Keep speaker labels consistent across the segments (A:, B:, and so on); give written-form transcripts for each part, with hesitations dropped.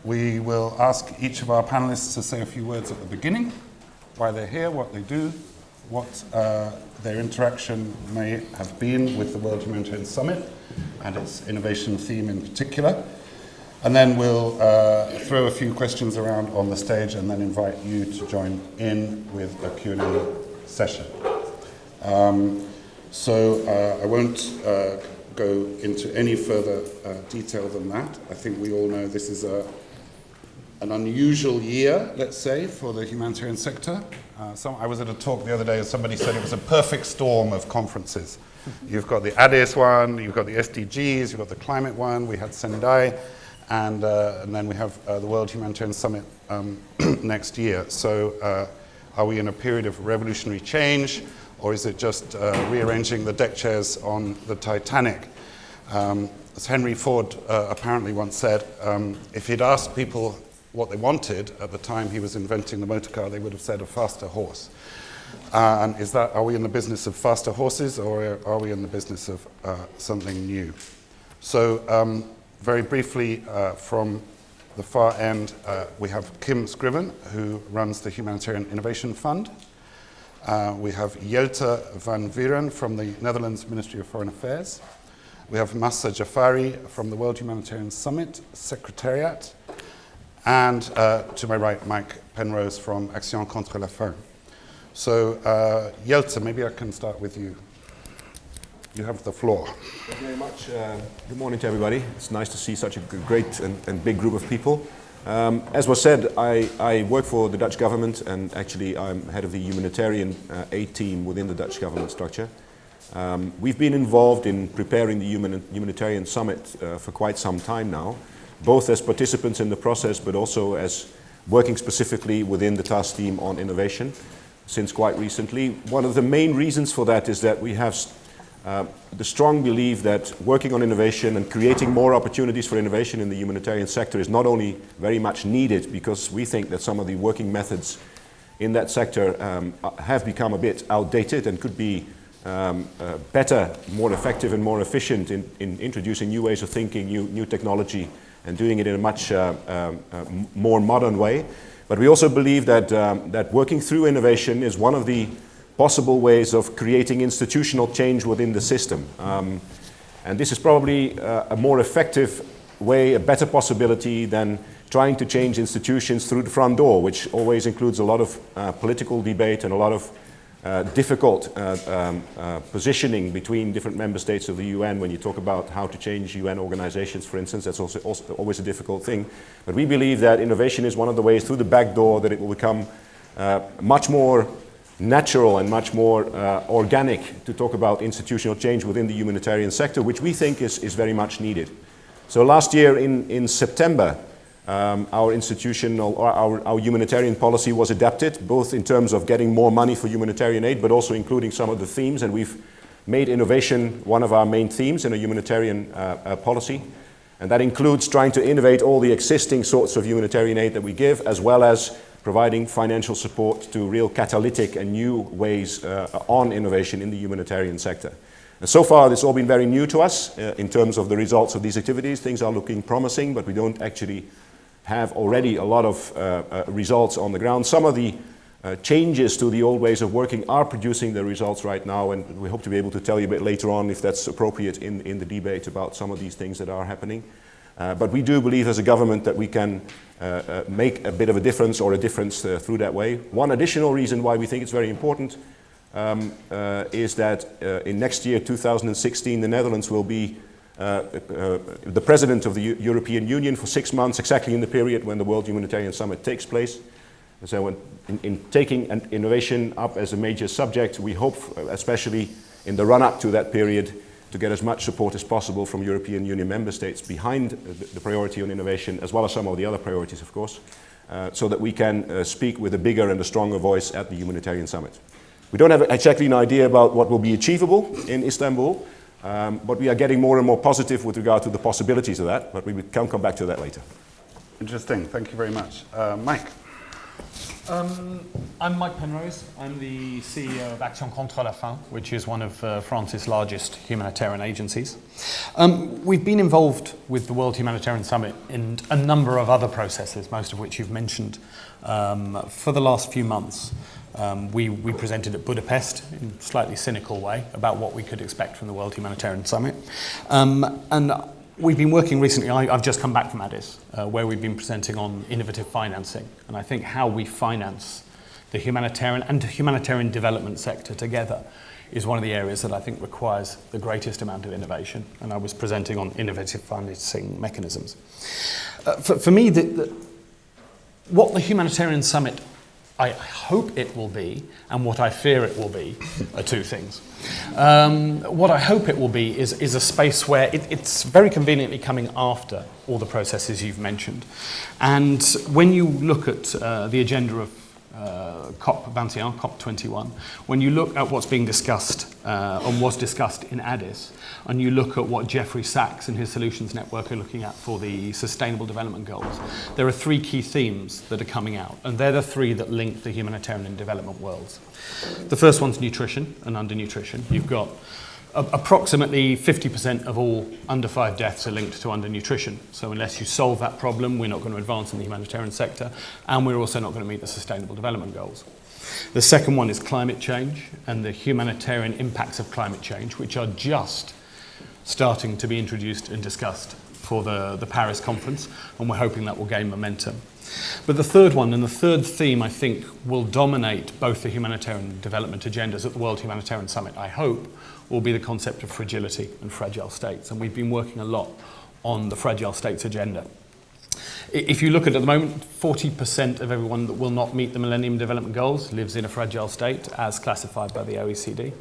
A: We will ask each of our panelists to say a few words at the beginning, why they're here, what they do, what their interaction may have been with the World Humanitarian Summit and its innovation theme in particular. And then we'll throw a few questions around on the stage and then invite you to join in with a Q&A session. So I won't go into any further detail than that. I think we all know this is an unusual year, let's say, for the humanitarian sector. I was at a talk the other day and somebody said it was a perfect storm of conferences. You've got the Addis one, you've got the SDGs, you've got the climate one, we had Sendai, and then we have the World Humanitarian Summit next year. So are we in a period of revolutionary change, or is it just rearranging the deck chairs on the Titanic? As Henry Ford apparently once said, if he'd asked people what they wanted at the time he was inventing the motor car, they would have said a faster horse. And are we in the business of faster horses, or are we in the business of something new? So very briefly, from the far end, we have Kim Scriven, who runs the Humanitarian Innovation Fund. We have Jelte van Vieren from the Netherlands Ministry of Foreign Affairs. We have Massa Jafari from the World Humanitarian Summit Secretariat. And to my right, Mike Penrose from Action contre la faim. So Jelte, maybe I can start with you. You have the floor.
B: Thank you very much. Good morning to everybody. It's nice to see such a great and big group of people. As was said, I work for the Dutch government, and actually I'm head of the humanitarian aid team within the Dutch government structure. We've been involved in preparing the humanitarian summit for quite some time now, both as participants in the process, but also as working specifically within the task team on innovation since quite recently. One of the main reasons for that is that we have the strong belief that working on innovation and creating more opportunities for innovation in the humanitarian sector is not only very much needed, because we think that some of the working methods in that sector have become a bit outdated and could be better, more effective and more efficient in introducing new ways of thinking, new technology, and doing it in a much more modern way. But we also believe that, that working through innovation is one of the possible ways of creating institutional change within the system. And this is probably a more effective way, a better possibility than trying to change institutions through the front door, which always includes a lot of political debate and a lot of difficult positioning between different member states of the UN. When you talk about how to change UN organizations, for instance, that's also always a difficult thing. But we believe that innovation is one of the ways through the back door that it will become much more natural and much more organic to talk about institutional change within the humanitarian sector, which we think is very much needed. So last year in September, our institutional, our humanitarian policy was adapted, both in terms of getting more money for humanitarian aid, but also including some of the themes. And we've made innovation one of our main themes in a humanitarian policy. And that includes trying to innovate all the existing sorts of humanitarian aid that we give, as well as providing financial support to real catalytic and new ways on innovation in the humanitarian sector. And so far, it's all been very new to us in terms of the results of these activities. Things are looking promising, but we don't actually have already a lot of results on the ground. Some of the changes to the old ways of working are producing the results right now, and we hope to be able to tell you a bit later on if that's appropriate in the debate about some of these things that are happening. But we do believe as a government that we can make a bit of a difference, or a difference through that way. One additional reason why we think it's very important is that in next year, 2016, the Netherlands will be the president of the European Union for 6 months, exactly in the period when the World Humanitarian Summit takes place. And so in taking innovation up as a major subject, we hope, especially in the run-up to that period, to get as much support as possible from European Union member states behind the priority on innovation, as well as some of the other priorities, of course, so that we can speak with a bigger and a stronger voice at the Humanitarian Summit. We don't have exactly an idea about what will be achievable in Istanbul, but we are getting more and more positive with regard to the possibilities of that, but we can come back to that later.
A: Interesting, thank you very much. Mike.
C: I'm Mike Penrose. I'm the CEO of Action contre la faim, which is one of France's largest humanitarian agencies. We've been involved with the World Humanitarian Summit in a number of other processes, most of which you've mentioned, for the last few months. We presented at Budapest in a slightly cynical way about what we could expect from the World Humanitarian Summit. And we've been working recently, I've just come back from Addis, where we've been presenting on innovative financing. And I think how we finance the humanitarian and humanitarian development sector together is one of the areas that I think requires the greatest amount of innovation. And I was presenting on innovative financing mechanisms. For me, what the Humanitarian Summit I hope it will be, and what I fear it will be, are two things. What I hope it will be is a space where it's very conveniently coming after all the processes you've mentioned. And when you look at the agenda of COP21, COP21, when you look at what's being discussed and was discussed in Addis, and you look at what Jeffrey Sachs and his Solutions Network are looking at for the Sustainable Development Goals, there are three key themes that are coming out, and they're the three that link the humanitarian and development worlds. The first one's nutrition and undernutrition. You've got approximately 50% of all under 5 deaths are linked to undernutrition. So unless you solve that problem, we're not going to advance in the humanitarian sector, and we're also not going to meet the Sustainable Development Goals. The second one is climate change and the humanitarian impacts of climate change, which are just starting to be introduced and discussed for the Paris conference, and we're hoping that will gain momentum. But the third one, and the third theme, I think, will dominate both the humanitarian and development agendas at the World Humanitarian Summit, I hope, will be the concept of fragility and fragile states. And we've been working a lot on the fragile states agenda. If you look at the moment, 40% of everyone that will not meet the Millennium Development Goals lives in a fragile state, as classified by the OECD.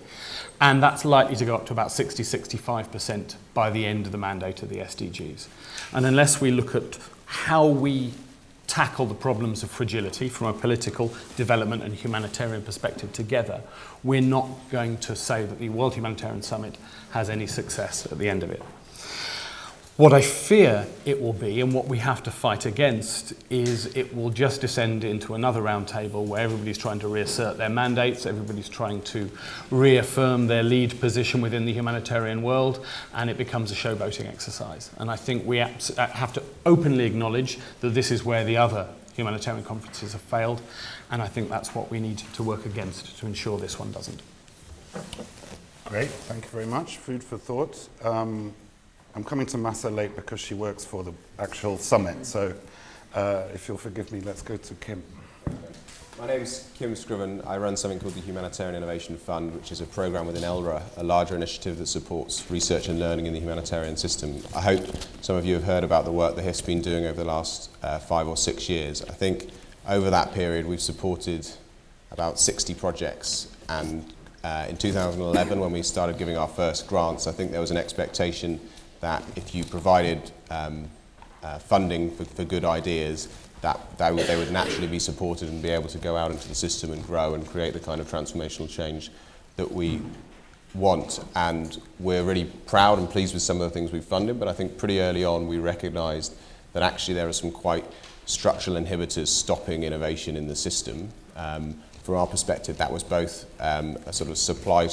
C: And that's likely to go up to about 60-65% by the end of the mandate of the SDGs. And unless we look at how we tackle the problems of fragility from a political, development and humanitarian perspective together, we're not going to say that the World Humanitarian Summit has any success at the end of it. What I fear it will be, and what we have to fight against, is it will just descend into another round table where everybody's trying to reassert their mandates, everybody's trying to reaffirm their lead position within the humanitarian world, and it becomes a showboating exercise. And I think we have to openly acknowledge that this is where the other humanitarian conferences have failed, and I think that's what we need to work against to ensure this one doesn't.
A: Great, thank you very much. Food for thought. I'm coming to Massa late because she works for the actual summit, so if you'll forgive me, let's go to Kim.
D: My name's Kim Scriven. I run something called the Humanitarian Innovation Fund, which is a program within ELRA, a larger initiative that supports research and learning in the humanitarian system. I hope some of you have heard about the work that HIP's been doing over the last 5 or 6 years. I think over that period we've supported about 60 projects, and in 2011, when we started giving our first grants, I think there was an expectation that if you provided funding for good ideas, that they would naturally be supported and be able to go out into the system and grow and create the kind of transformational change that we want. And we're really proud and pleased with some of the things we've funded, but I think pretty early on we recognised that actually there are some quite structural inhibitors stopping innovation in the system. From our perspective, that was both a sort of supply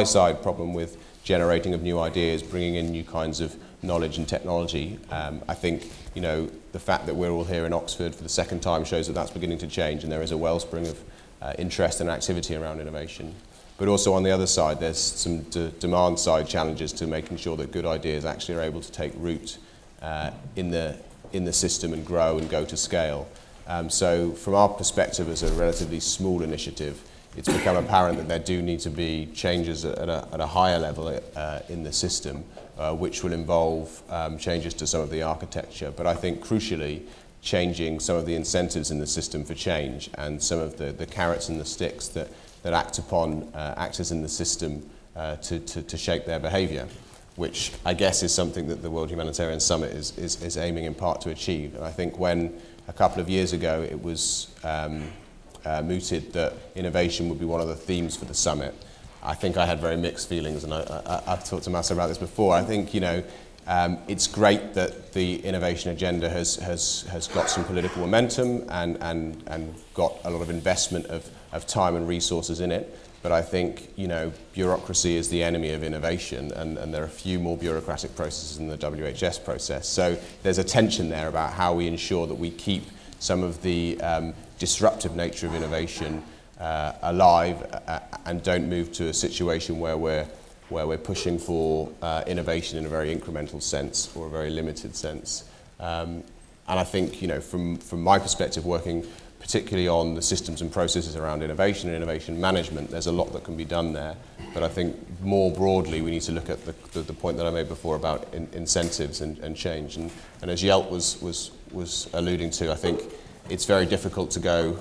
D: side problem with generating of new ideas, bringing in new kinds of knowledge and technology. I think, you know, the fact that we're all here in Oxford for the second time shows that that's beginning to change, and there is a wellspring of interest and activity around innovation. But also on the other side, there's some demand side challenges to making sure that good ideas actually are able to take root in the system and grow and go to scale. So from our perspective as a relatively small initiative, it's become apparent that there do need to be changes at a higher level in the system, which will involve changes to some of the architecture. But I think crucially, changing some of the incentives in the system for change and some of the carrots and the sticks that act upon actors in the system to shape their behaviour, which I guess is something that the World Humanitarian Summit is aiming in part to achieve. And I think when a couple of years ago it was mooted that innovation would be one of the themes for the summit, I think I had very mixed feelings, and I've talked to Massa about this before. I think, you know, It's great that the innovation agenda has got some political momentum and got a lot of investment of time and resources in it. But I think, you know, bureaucracy is the enemy of innovation, and there are a few more bureaucratic processes in the WHS process. So there's a tension there about how we ensure that we keep some of the disruptive nature of innovation alive and don't move to a situation where we're pushing for innovation in a very incremental sense or a very limited sense. And I think, you know, from my perspective, working particularly on the systems and processes around innovation and innovation management, there's a lot that can be done there. But I think more broadly, we need to look at the point that I made before about incentives and change. And as Yelp was alluding to, I think it's very difficult to go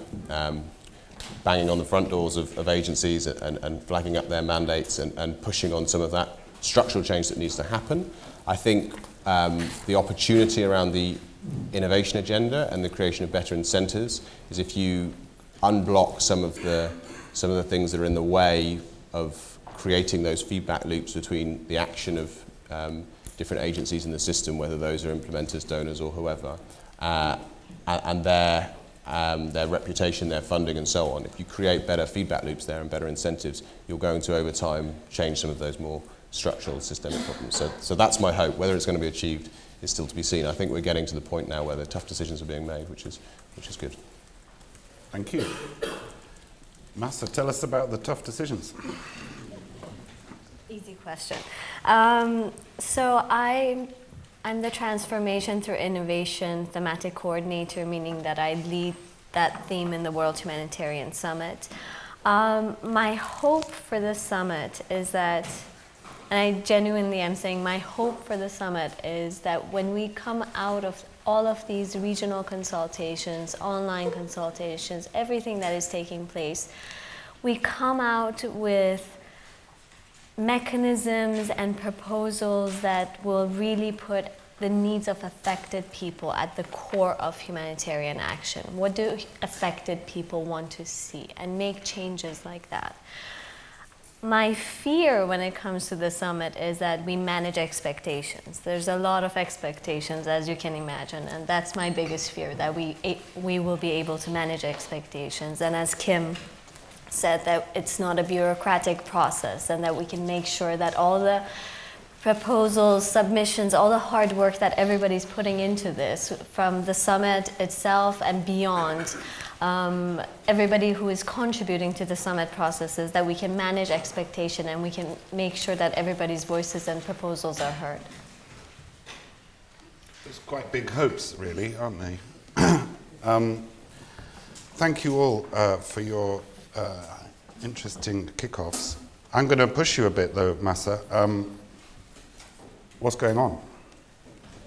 D: banging on the front doors of agencies and flagging up their mandates and pushing on some of that structural change that needs to happen. I think the opportunity around the innovation agenda and the creation of better incentives is if you unblock some of the things that are in the way of creating those feedback loops between the action of different agencies in the system, whether those are implementers, donors, or whoever, and their reputation, their funding, and so on. If you create better feedback loops there and better incentives, you're going to, over time, change some of those more structural systemic problems. So that's my hope. Whether it's going to be achieved is still to be seen. I think we're getting to the point now where the tough decisions are being made, which is good.
A: Thank you. Massa, tell us about the tough decisions.
E: Easy question. So I'm the Transformation Through Innovation Thematic Coordinator, meaning that I lead that theme in the World Humanitarian Summit. My hope for this summit is that, and I genuinely am saying my hope for the summit is that when we come out of all of these regional consultations, online consultations, everything that is taking place, we come out with mechanisms and proposals that will really put the needs of affected people at the core of humanitarian action. What do affected people want to see? And make changes like that. My fear when it comes to the summit is that we manage expectations. There's a lot of expectations, as you can imagine, and that's my biggest fear, that we will be able to manage expectations. And as Kim said, that it's not a bureaucratic process, and that we can make sure that all the proposals, submissions, all the hard work that everybody's putting into this, from the summit itself and beyond, everybody who is contributing to the summit processes, that we can manage expectation and we can make sure that everybody's voices and proposals are heard.
A: There's quite big hopes, really, aren't they? Thank you all for your interesting kickoffs. I'm going to push you a bit, though, Massa. What's going on?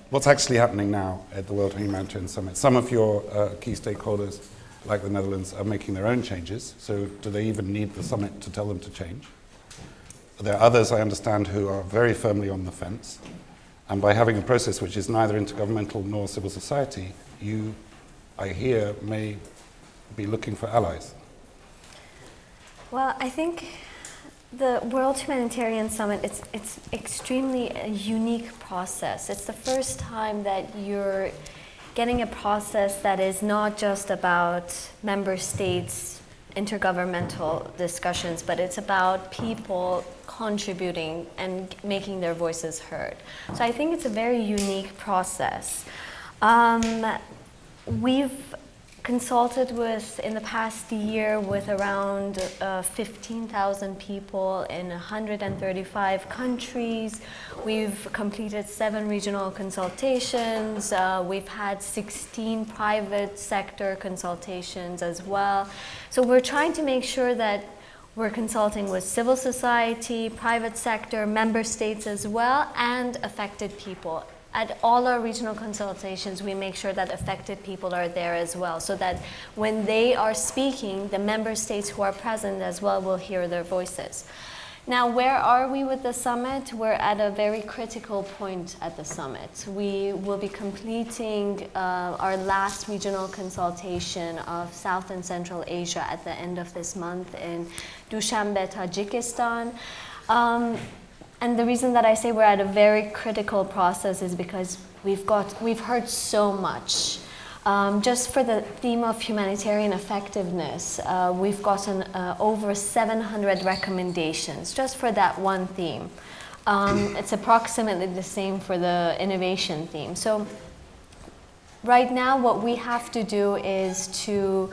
A: What's actually happening now at the World Humanitarian Summit? Some of your key stakeholders, like the Netherlands, are making their own changes. So do they even need the summit to tell them to change? There are others, I understand, who are very firmly on the fence. And by having a process which is neither intergovernmental nor civil society, you, I hear, may be looking for allies.
E: Well, I think the World Humanitarian Summit, it's extremely a unique process. It's the first time that you're getting a process that is not just about member states' intergovernmental discussions, but it's about people contributing and making their voices heard. So I think it's a very unique process. We've consulted with, in the past year, with around 15,000 people in 135 countries. We've completed 7 regional consultations. We've had 16 private sector consultations as well. So we're trying to make sure that we're consulting with civil society, private sector, member states as well, and affected people. At all our regional consultations, we make sure that affected people are there as well, so that when they are speaking, the member states who are present as well will hear their voices. Now, where are we with the summit? We're at a very critical point at the summit. We will be completing our last regional consultation of South and Central Asia at the end of this month in Dushanbe, Tajikistan. And the reason that I say we're at a very critical process is because we've heard so much. Just for the theme of humanitarian effectiveness, we've gotten over 700 recommendations just for that one theme. It's approximately the same for the innovation theme. So right now what we have to do is to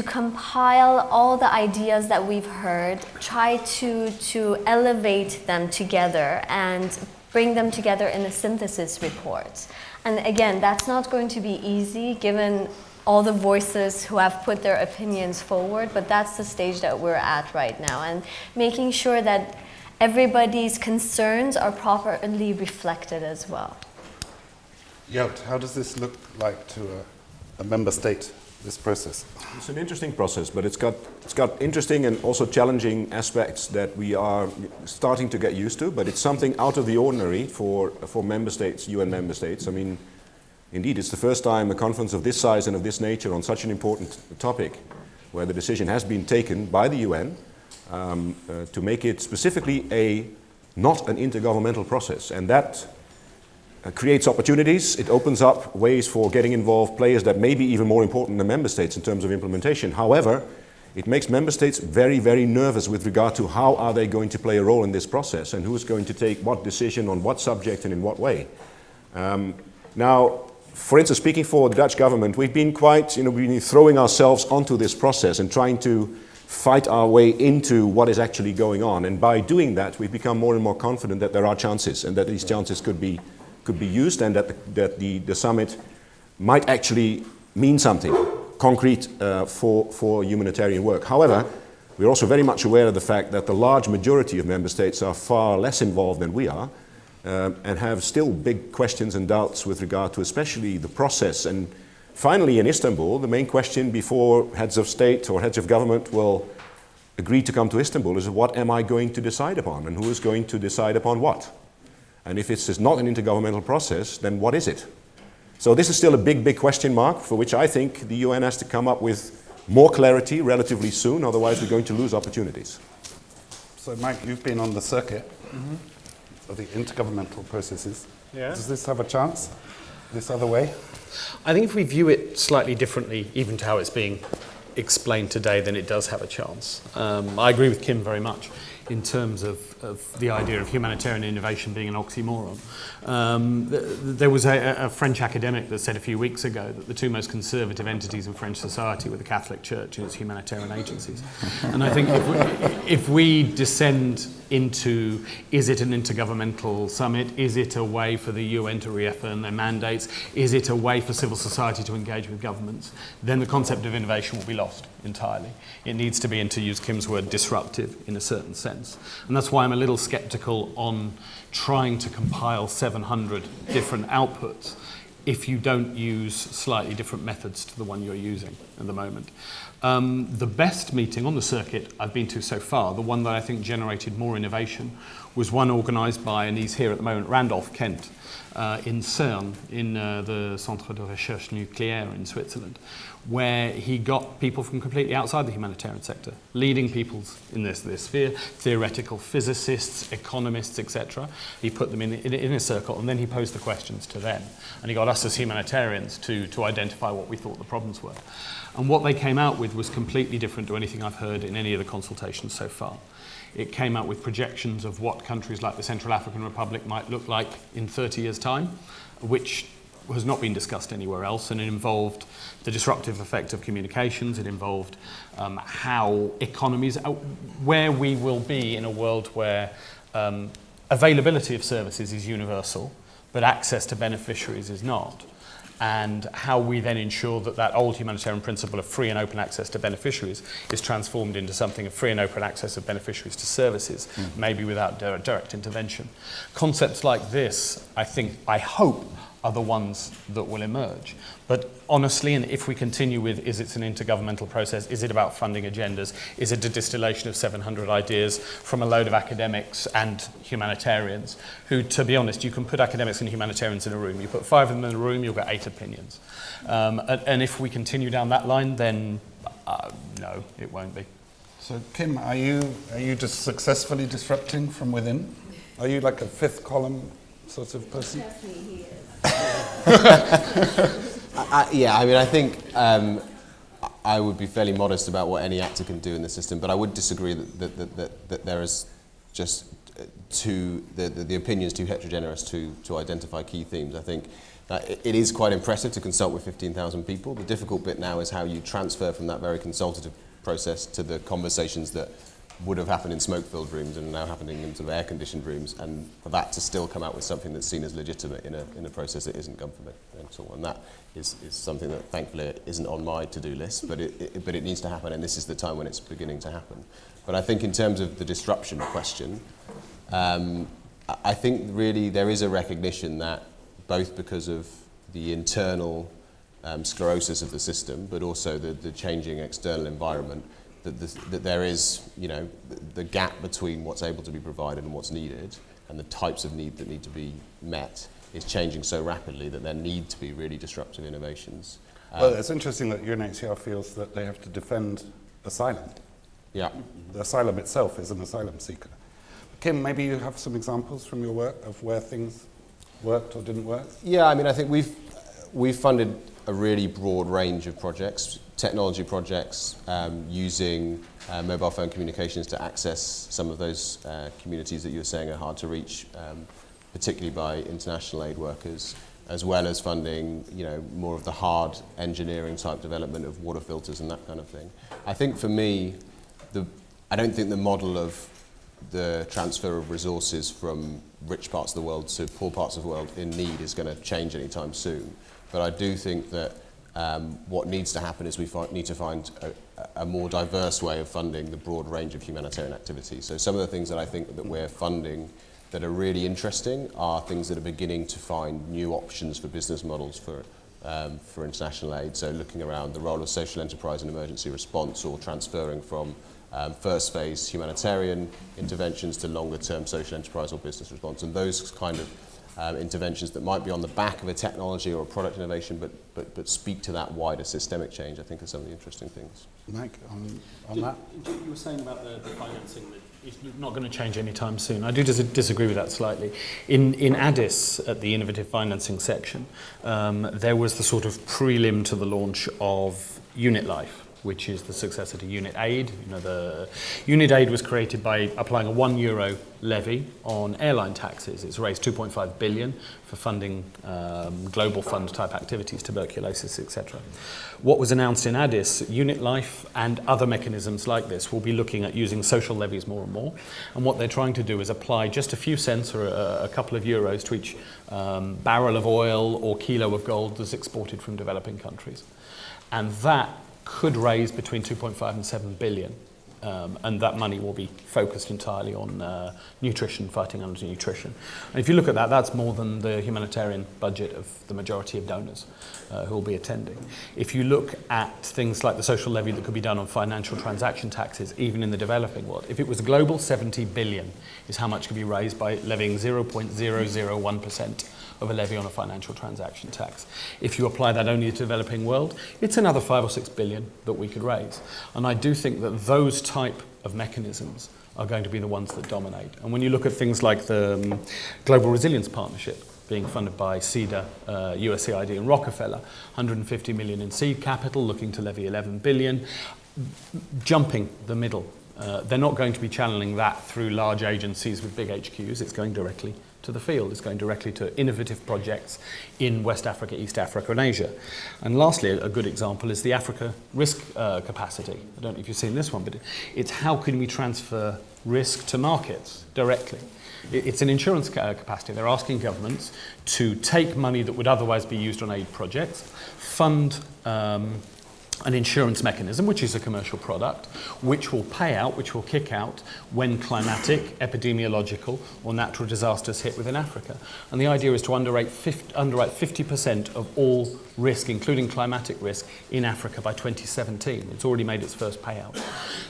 E: compile all the ideas that we've heard, try to elevate them together and bring them together in a synthesis report. And again, that's not going to be easy given all the voices who have put their opinions forward, but that's the stage that we're at right now, and making sure that everybody's concerns are properly reflected as well.
A: Jout, how does this look like to a member state, this process?
B: It's an interesting process, but it's got interesting and also challenging aspects that we are starting to get used to, but it's something out of the ordinary for member states, UN member states. I mean, indeed, it's the first time a conference of this size and of this nature on such an important topic, where the decision has been taken by the UN to make it specifically not an intergovernmental process. And that creates opportunities. It opens up ways for getting involved players that may be even more important than member states in terms of implementation. However, it makes member states very, very nervous with regard to how are they going to play a role in this process and who is going to take what decision on what subject and in what way. Now, for instance, speaking for the Dutch government, we've been quite, we've been throwing ourselves onto this process and trying to fight our way into what is actually going on. And by doing that, we've become more and more confident that there are chances and that these chances could be used, and that the summit might actually mean something concrete for humanitarian work. However, we're also very much aware of the fact that the large majority of member states are far less involved than we are, and have still big questions and doubts with regard to especially the process. And finally, in Istanbul, the main question before heads of state or heads of government will agree to come to Istanbul is, what am I going to decide upon, and who is going to decide upon what? And if it's not an intergovernmental process, then what is it? So this is still a big, big question mark, for which I think the UN has to come up with more clarity relatively soon, otherwise we're going to lose opportunities.
A: So Mike, you've been on the circuit of the intergovernmental processes.
C: Yeah.
A: Does this have a chance, this other way?
C: I think if we view it slightly differently, even to how it's being explained today, then it does have a chance. I agree with Kim very much in terms of the idea of humanitarian innovation being an oxymoron. There was a French academic that said a few weeks ago that the two most conservative entities in French society were the Catholic Church and its humanitarian agencies. And I think if we descend into, is it an intergovernmental summit? Is it a way for the UN to reaffirm their mandates? Is it a way for civil society to engage with governments? Then the concept of innovation will be lost entirely. It needs to be, and to use Kim's word, disruptive in a certain sense. And that's why I'm a little skeptical on trying to compile 700 different outputs if you don't use slightly different methods to the one you're using at the moment. The best meeting on the circuit I've been to so far, the one that I think generated more innovation, was one organised by, and he's here at the moment, Randolph Kent, in CERN, in the Centre de Recherche Nucléaire in Switzerland, where he got people from completely outside the humanitarian sector, leading people in this sphere, theoretical physicists, economists, etc. He put them in a circle, and then he posed the questions to them. And he got us as humanitarians to identify what we thought the problems were. And what they came out with was completely different to anything I've heard in any of the consultations so far. It came out with projections of what countries like the Central African Republic might look like in 30 years' time, which has not been discussed anywhere else, and it involved the disruptive effect of communications. It involved how economies, where we will be in a world where availability of services is universal, but access to beneficiaries is not, and how we then ensure that that old humanitarian principle of free and open access to beneficiaries is transformed into something of free and open access of beneficiaries to services, maybe without direct intervention. Concepts like this, I hope, are the ones that will emerge. But honestly, and if we continue with, is it an intergovernmental process? Is it about funding agendas? Is it a distillation of 700 ideas from a load of academics and humanitarians who, to be honest, you can put academics and humanitarians in a room. You put 5 of them in a room, you'll get 8 opinions. And if we continue down that line, then no, it won't be.
A: So Kim, are you just successfully disrupting from within? Are you like a fifth column sort of person?
E: Definitely he is.
D: Yeah, I mean, I think I would be fairly modest about what any actor can do in the system, but I would disagree that there is just the opinions too heterogeneous to identify key themes. I think it is quite impressive to consult with 15,000 people. The difficult bit now is how you transfer from that very consultative process to the conversations that would have happened in smoke-filled rooms and are now happening in sort of air-conditioned rooms, and for that to still come out with something that's seen as legitimate in a process that isn't governmental. And that is something that thankfully isn't on my to-do list, but it needs to happen, and this is the time when it's beginning to happen. But I think in terms of the disruption question, I think really there is a recognition that both because of the internal sclerosis of the system, but also the changing external environment, that there is, the gap between what's able to be provided and what's needed, and the types of need that need to be met, is changing so rapidly that there need to be really disruptive innovations.
A: Well, it's interesting that UNHCR feels that they have to defend asylum.
D: Yeah.
A: The asylum itself is an asylum seeker. Kim, maybe you have some examples from your work of where things worked or didn't work?
D: Yeah, I mean, I think we've funded a really broad range of projects, technology projects, using mobile phone communications to access some of those communities that you were saying are hard to reach, particularly by international aid workers, as well as funding, more of the hard engineering type development of water filters and that kind of thing. I think for me, I don't think the model of the transfer of resources from rich parts of the world to poor parts of the world in need is going to change anytime soon. But I do think that what needs to happen is we need to find a more diverse way of funding the broad range of humanitarian activities. So some of the things that I think that we're funding that are really interesting are things that are beginning to find new options for business models for international aid. So looking around the role of social enterprise and emergency response, or transferring from first phase humanitarian interventions to longer term social enterprise or business response. And those kind of interventions that might be on the back of a technology or a product innovation, but speak to that wider systemic change, I think are some of the interesting things.
A: Mike, on that?
C: You were saying about the financing that it's not going to change anytime soon. I do disagree with that slightly. In Addis, at the innovative financing section, there was the sort of prelim to the launch of Unit Life, which is the successor to Unit Aid. The Unit Aid was created by applying a €1 levy on airline taxes. It's raised 2.5 billion for funding global fund type activities, tuberculosis, etc. What was announced in Addis, Unit Life and other mechanisms like this will be looking at using social levies more and more. And what they're trying to do is apply just a few cents or a couple of euros to each barrel of oil or kilo of gold that's exported from developing countries. And that could raise between 2.5 and 7 billion, and that money will be focused entirely on nutrition, fighting undernutrition. And if you look at that, that's more than the humanitarian budget of the majority of donors who will be attending. If you look at things like the social levy that could be done on financial transaction taxes, even in the developing world, if it was global, 70 billion is how much could be raised by levying 0.001% of a levy on a financial transaction tax. If you apply that only to the developing world, it's another 5 or 6 billion that we could raise. And I do think that those type of mechanisms are going to be the ones that dominate. And when you look at things like the Global Resilience Partnership being funded by CEDA, USAID and Rockefeller, 150 million in seed capital, looking to levy 11 billion, jumping the middle. They're not going to be channeling that through large agencies with big HQs. It's going directly to the field. It's going directly to innovative projects in West Africa, East Africa and Asia. And lastly, a good example is the Africa risk capacity. I don't know if you've seen this one, but it's how can we transfer risk to markets directly. It's an insurance capacity. They're asking governments to take money that would otherwise be used on aid projects, fund an insurance mechanism, which is a commercial product, which will pay out, which will kick out when climatic, epidemiological or natural disasters hit within Africa. And the idea is to underwrite 50% of all risk, including climatic risk, in Africa by 2017. It's already made its first payout.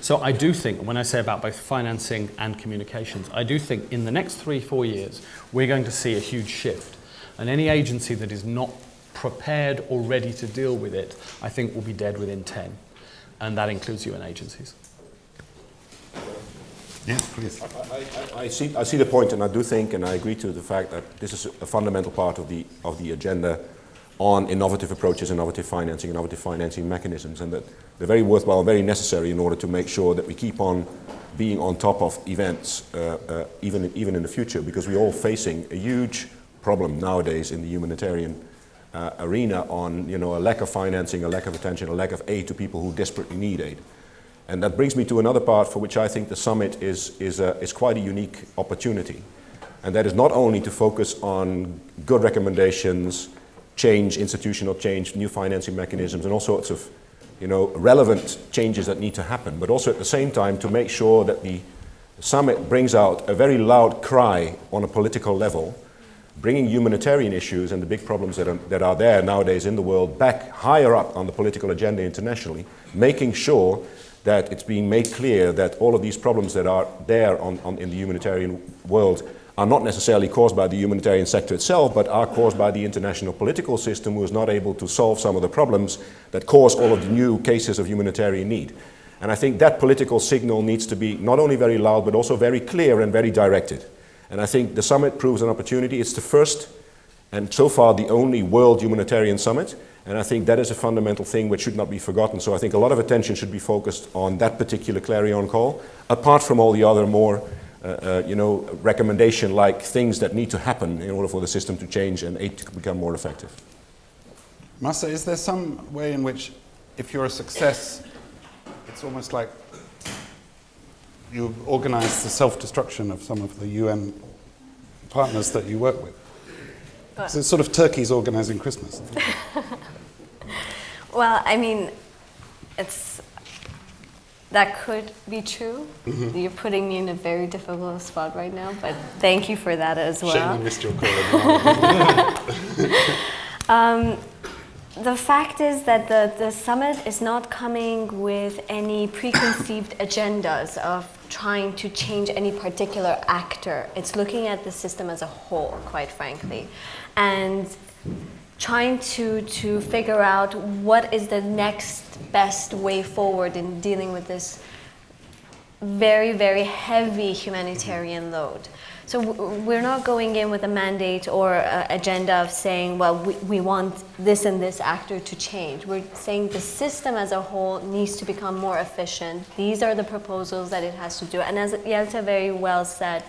C: So I do think, when I say about both financing and communications, I do think in the next 3-4 years, we're going to see a huge shift. And any agency that is not prepared or ready to deal with it, I think will be dead within 10. And that includes UN agencies.
A: Yes, please.
B: I see the point, and I do think, and I agree to the fact that this is a fundamental part of the agenda on innovative approaches, innovative financing mechanisms, and that they're very worthwhile, very necessary in order to make sure that we keep on being on top of events, even in the future, because we're all facing a huge problem nowadays in the humanitarian arena on, a lack of financing, a lack of attention, a lack of aid to people who desperately need aid. And that brings me to another part for which I think the summit is quite a unique opportunity. And that is not only to focus on good recommendations, change, institutional change, new financing mechanisms, and all sorts of relevant changes that need to happen, but also at the same time to make sure that the summit brings out a very loud cry on a political level, bringing humanitarian issues and the big problems that are there nowadays in the world back higher up on the political agenda internationally, making sure that it's being made clear that all of these problems that are there in the humanitarian world are not necessarily caused by the humanitarian sector itself, but are caused by the international political system, who is not able to solve some of the problems that cause all of the new cases of humanitarian need. And I think that political signal needs to be not only very loud, but also very clear and very directed. And I think the summit proves an opportunity. It's the first, and so far the only, world humanitarian summit. And I think that is a fundamental thing which should not be forgotten. So I think a lot of attention should be focused on that particular clarion call, apart from all the other more recommendation-like things that need to happen in order for the system to change and aid to become more effective.
A: Masa, is there some way in which, if you're a success, it's almost like you organize the self-destruction of some of the UN partners that you work with? So it's sort of Turkey's organizing Christmas.
E: Well, I mean, that could be true. Mm-hmm. You're putting me in a very difficult spot right now, but thank you for that as well.
A: Shame you missed your call.
E: The fact is that the summit is not coming with any preconceived agendas of trying to change any particular actor. It's looking at the system as a whole, quite frankly, and trying to figure out what is the next best way forward in dealing with this very, very heavy humanitarian load. So we're not going in with a mandate or agenda of saying, well, we want this and this actor to change. We're saying the system as a whole needs to become more efficient. These are the proposals that it has to do. And as Yelta very well said,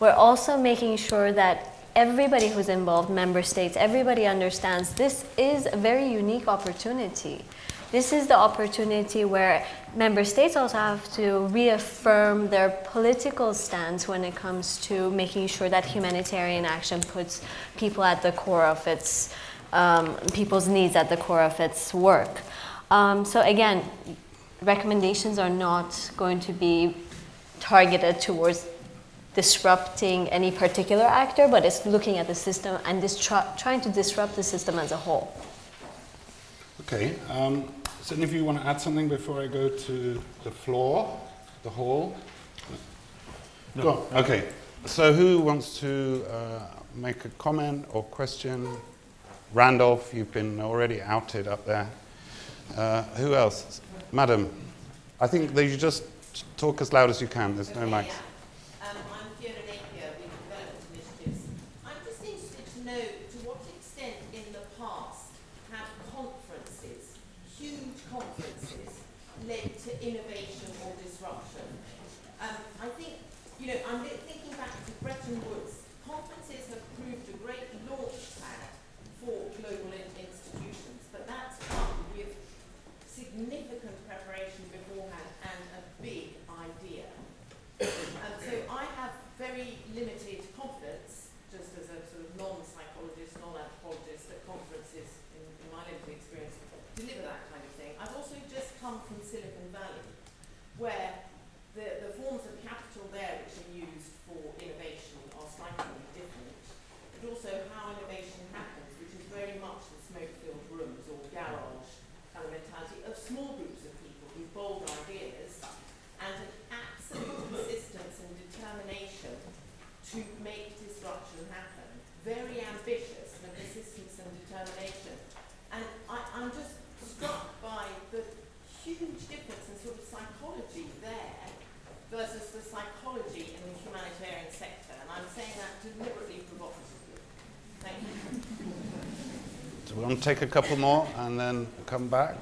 E: we're also making sure that everybody who's involved, member states, everybody understands this is a very unique opportunity. This is the opportunity where member states also have to reaffirm their political stance when it comes to making sure that humanitarian action puts people at the core of its, people's needs at the core of its work. So again, recommendations are not going to be targeted towards disrupting any particular actor, but it's looking at the system and trying to disrupt the system as a whole.
A: Okay. Does any of you want to add something before I go to the floor, the hall? No. Go on. Okay. So who wants to make a comment or question? Randolph, you've been already outed up there. Who else? Madam, I think that you just talk as loud as you can. There's no mics.
F: Innovation or disruption. I think, I'm thinking back to Bretton Woods. Conferences have proved a great launch pad for global institutions, but that's come with significant preparation beforehand and a big idea. So I have very limited confidence, just as a sort of non-psychologist, non-anthropologist, that conferences, in my limited experience, deliver that kind of thing. I've also just come from Silicon Valley, where the forms of capital there which are used for innovation are slightly different. It also
A: We want to take a couple more and then come back.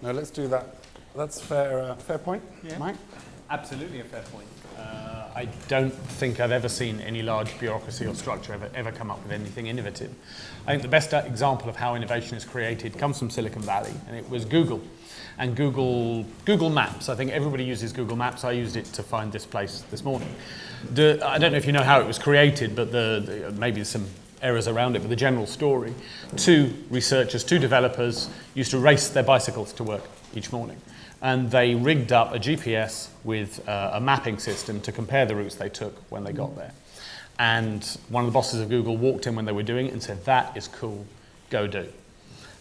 A: No, let's do that. That's fair. Fair point,
C: Yeah.
A: Mike.
C: Absolutely a fair point. I don't think I've ever seen any large bureaucracy or structure ever come up with anything innovative. I think the best example of how innovation is created comes from Silicon Valley, and it was Google. And Google Maps. I think everybody uses Google Maps. I used it to find this place this morning. I don't know if you know how it was created, but maybe there's some errors around it, but the general story, 2 researchers, 2 developers used to race their bicycles to work each morning. And they rigged up a GPS with a mapping system to compare the routes they took when they got there. And one of the bosses of Google walked in when they were doing it and said, "That is cool, go do."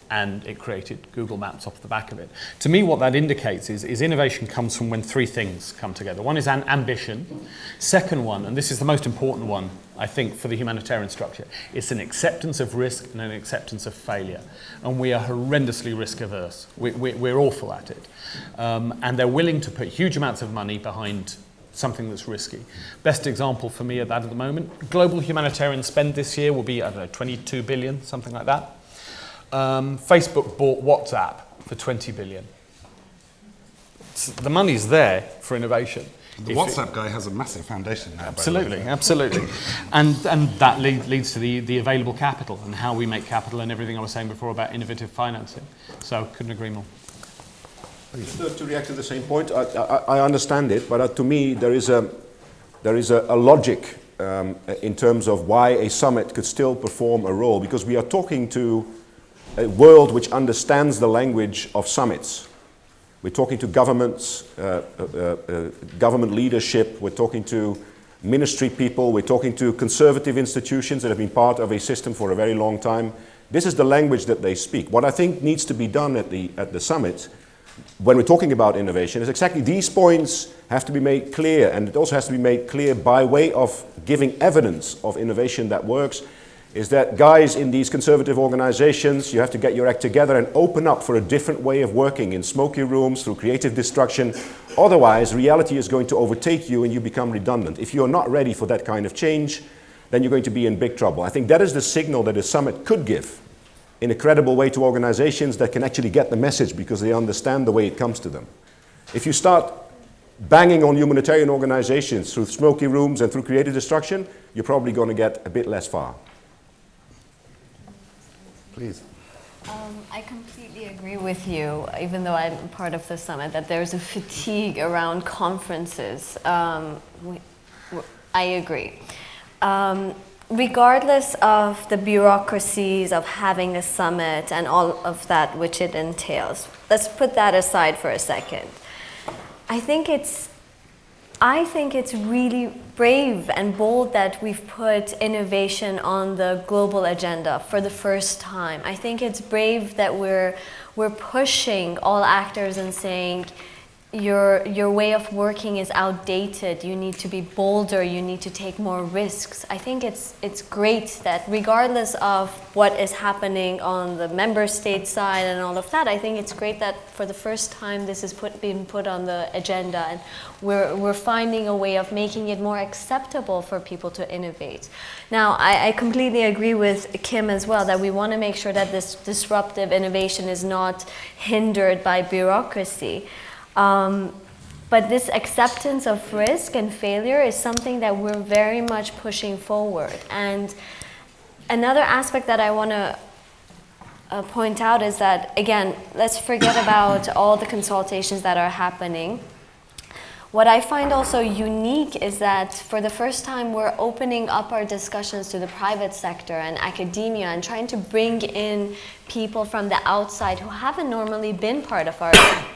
C: And it created Google Maps off the back of it. To me, what that indicates is innovation comes from when 3 things come together. One is an ambition. Second one, and this is the most important one, I think, for the humanitarian structure, it's an acceptance of risk and an acceptance of failure. And we are horrendously risk averse. We're awful at it. And they're willing to put huge amounts of money behind something that's risky. Best example for me of that at the moment, global humanitarian spend this year will be, I don't know, 22 billion, something like that. Facebook bought WhatsApp for 20 billion. The money's there for innovation.
A: The WhatsApp guy has a massive foundation now.
C: Absolutely, absolutely. And that leads to the available capital and how we make capital and everything I was saying before about innovative financing. So couldn't agree more.
B: Just to react to the same point, I understand it, but to me there is a logic in terms of why a summit could still perform a role, because we are talking to a world which understands the language of summits. We're talking to governments, government leadership, we're talking to ministry people, we're talking to conservative institutions that have been part of a system for a very long time. This is the language that they speak. What I think needs to be done at the summit, when we're talking about innovation, is exactly these points have to be made clear, and it also has to be made clear by way of giving evidence of innovation that works, is that guys in these conservative organizations, you have to get your act together and open up for a different way of working in smoky rooms through creative destruction. Otherwise, reality is going to overtake you and you become redundant. If you're not ready for that kind of change, then you're going to be in big trouble. I think that is the signal that a summit could give in a credible way to organizations that can actually get the message because they understand the way it comes to them. If you start banging on humanitarian organizations through smoky rooms and through creative destruction, you're probably going to get a bit less far.
A: Please.
E: I completely agree with you, even though I'm part of the summit, that there's a fatigue around conferences. I agree. Regardless of the bureaucracies of having a summit and all of that which it entails, let's put that aside for a second. I think it's really brave and bold that we've put innovation on the global agenda for the first time. I think it's brave that we're pushing all actors and saying, your way of working is outdated, you need to be bolder, you need to take more risks. I think it's great that regardless of what is happening on the member state side and all of that, I think it's great that for the first time this is being put on the agenda, and we're finding a way of making it more acceptable for people to innovate. Now, I completely agree with Kim as well that we want to make sure that this disruptive innovation is not hindered by bureaucracy. But this acceptance of risk and failure is something that we're very much pushing forward. And another aspect that I want to point out is that, again, let's forget about all the consultations that are happening. What I find also unique is that for the first time we're opening up our discussions to the private sector and academia and trying to bring in people from the outside who haven't normally been part of our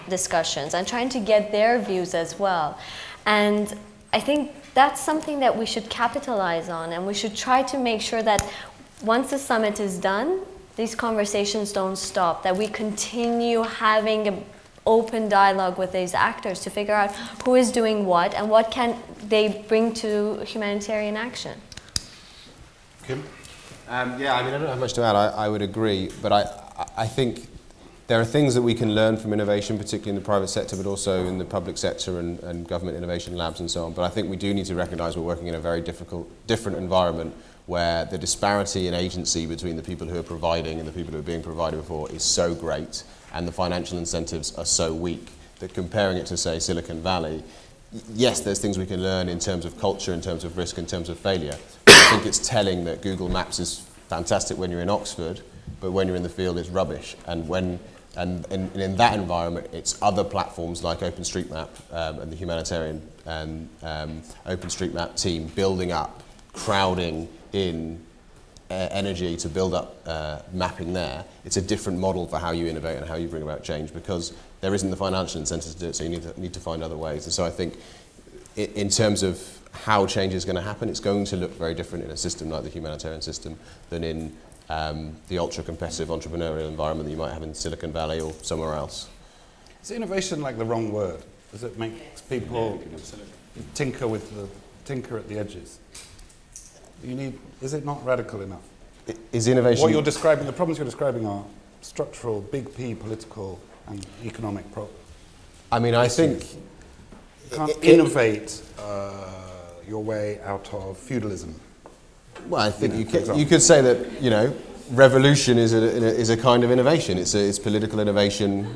E: discussions and trying to get their views as well. And I think that's something that we should capitalize on, and we should try to make sure that once the summit is done, these conversations don't stop, that we continue having an open dialogue with these actors to figure out who is doing what and what can they bring to humanitarian action.
A: Kim?
D: Yeah, I mean, I don't have much to add. I would agree, but I think There are things that we can learn from innovation, particularly in the private sector, but also in the public sector and government innovation labs and so on. But I think we do need to recognise we're working in a very different environment where the disparity in agency between the people who are providing and the people who are being provided for is so great, and the financial incentives are so weak, that comparing it to, say, Silicon Valley, yes, there's things we can learn in terms of culture, in terms of risk, in terms of failure. But I think it's telling that Google Maps is fantastic when you're in Oxford, but when you're in the field, it's rubbish. And in that environment, it's other platforms like OpenStreetMap and the humanitarian OpenStreetMap team building up, crowding in energy to build up mapping there. It's a different model for how you innovate and how you bring about change, because there isn't the financial incentive to do it, so you need to find other ways. And so I think in terms of how change is going to happen, it's going to look very different in a system like the humanitarian system than in the ultra-competitive entrepreneurial environment that you might have in Silicon Valley or somewhere else.
A: Is innovation like the wrong word? Does it make people tinker at the edges? Is it not radical enough?
D: Is innovation...
A: What you're describing, the problems you're describing are structural, big P, political and economic problems.
D: I mean, I think...
A: You can't innovate your way out of feudalism.
D: Well, I think you could say that, you know, revolution is a kind of innovation. It's political innovation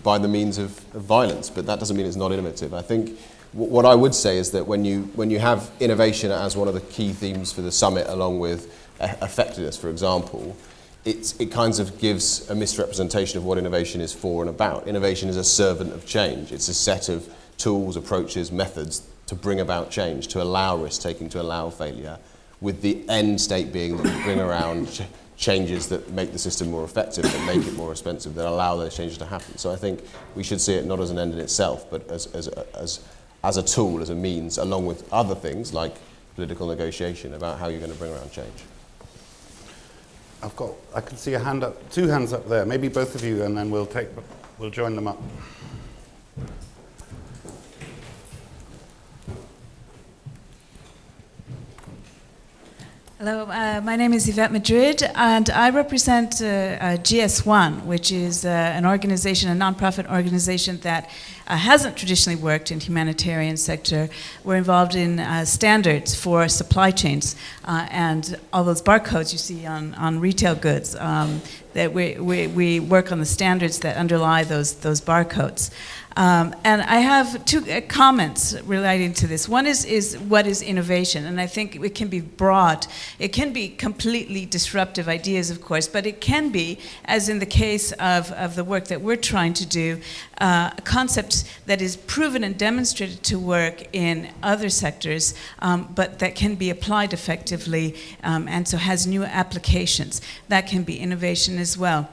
D: by the means of violence, but that doesn't mean it's not innovative. I think what I would say is that when you have innovation as one of the key themes for the summit, along with effectiveness, for example, it kind of gives a misrepresentation of what innovation is for and about. Innovation is a servant of change. It's a set of tools, approaches, methods to bring about change, to allow risk-taking, to allow failure, with the end state being that we bring around changes that make the system more effective, that make it more expensive, that allow those changes to happen. So I think we should see it not as an end in itself, but as a tool, as a means, along with other things like political negotiation about how you're going to bring around change.
A: I can see a hand up, two hands up there, maybe both of you, and then we'll join them up.
G: Hello, my name is Yvette Madrid, and I represent GS1, which is an organization, a nonprofit organization that hasn't traditionally worked in humanitarian sector. We're involved in standards for supply chains and all those barcodes you see on retail goods. That we work on the standards that underlie those barcodes. And I have two comments relating to this. One is what is innovation? And I think it can be broad. It can be completely disruptive ideas, of course, but it can be, as in the case of the work that we're trying to do, a concept that is proven and demonstrated to work in other sectors, but that can be applied effectively and so has new applications. That can be innovation as well.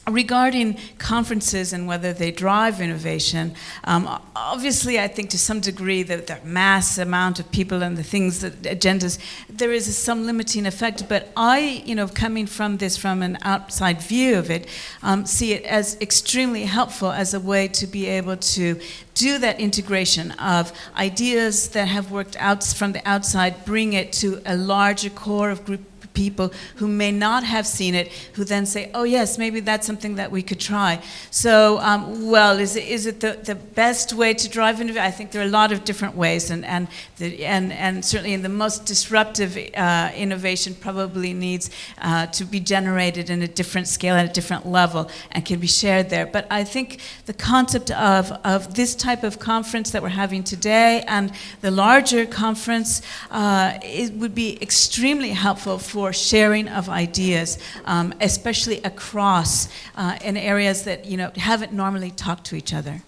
G: Regarding conferences and whether they drive innovation, obviously I think to some degree the mass amount of people and the things, the agendas, there is some limiting effect, but I, coming from this from an outside view of it, see it as extremely helpful as a way to be able to do that integration of ideas that have worked out from the outside, bring it to a larger core of group people who may not have seen it, who then say, oh yes, maybe that's something that we could try. So, well, is it the best way to drive innovation? I think there are a lot of different ways, and certainly in the most disruptive innovation probably needs to be generated in a different scale, at a different level, and can be shared there. But I think the concept of this type of conference that we're having today and the larger conference, it would be extremely helpful for sharing of ideas, especially across in areas that haven't normally talked to each other.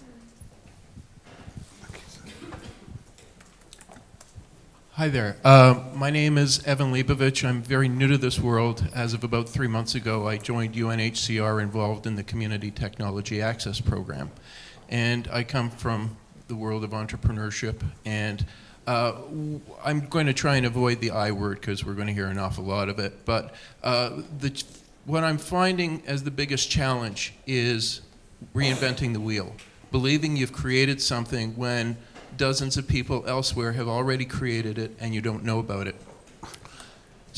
H: Hi there. My name is Evan Leibovich. I'm very new to this world. As of about 3 months ago, I joined UNHCR involved in the Community Technology Access Program. And I come from the world of entrepreneurship, and I'm going to try and avoid the I word because we're going to hear an awful lot of it. But what I'm finding as the biggest challenge is reinventing the wheel, believing you've created something when dozens of people elsewhere have already created it and you don't know about it.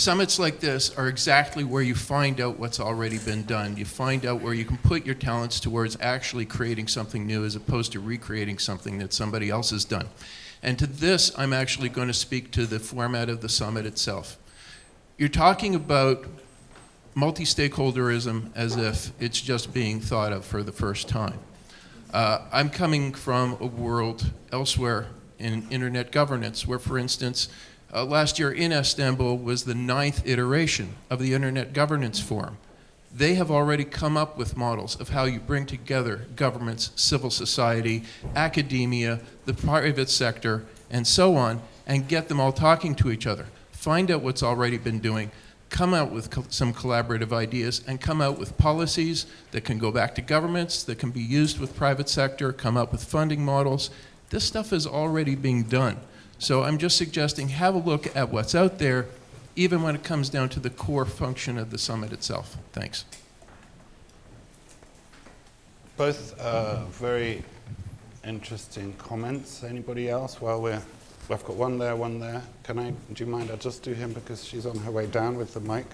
H: Summits like this are exactly where you find out what's already been done. You find out where you can put your talents towards actually creating something new as opposed to recreating something that somebody else has done. And to this, I'm actually going to speak to the format of the summit itself. You're talking about multi-stakeholderism as if it's just being thought of for the first time. I'm coming from a world elsewhere in internet governance where, for instance, last year in Istanbul was the 9th iteration of the Internet Governance Forum. They have already come up with models of how you bring together governments, civil society, academia, the private sector, and so on, and get them all talking to each other. Find out what's already been doing, come out with some collaborative ideas, and come out with policies that can go back to governments, that can be used with private sector, come up with funding models. This stuff is already being done. So I'm just suggesting have a look at what's out there, even when it comes down to the core function of the summit itself. Thanks.
A: Both very interesting comments. Anybody else? Well, we've got one there, one there. Do you mind? I'll just do him because she's on her way down with the mic.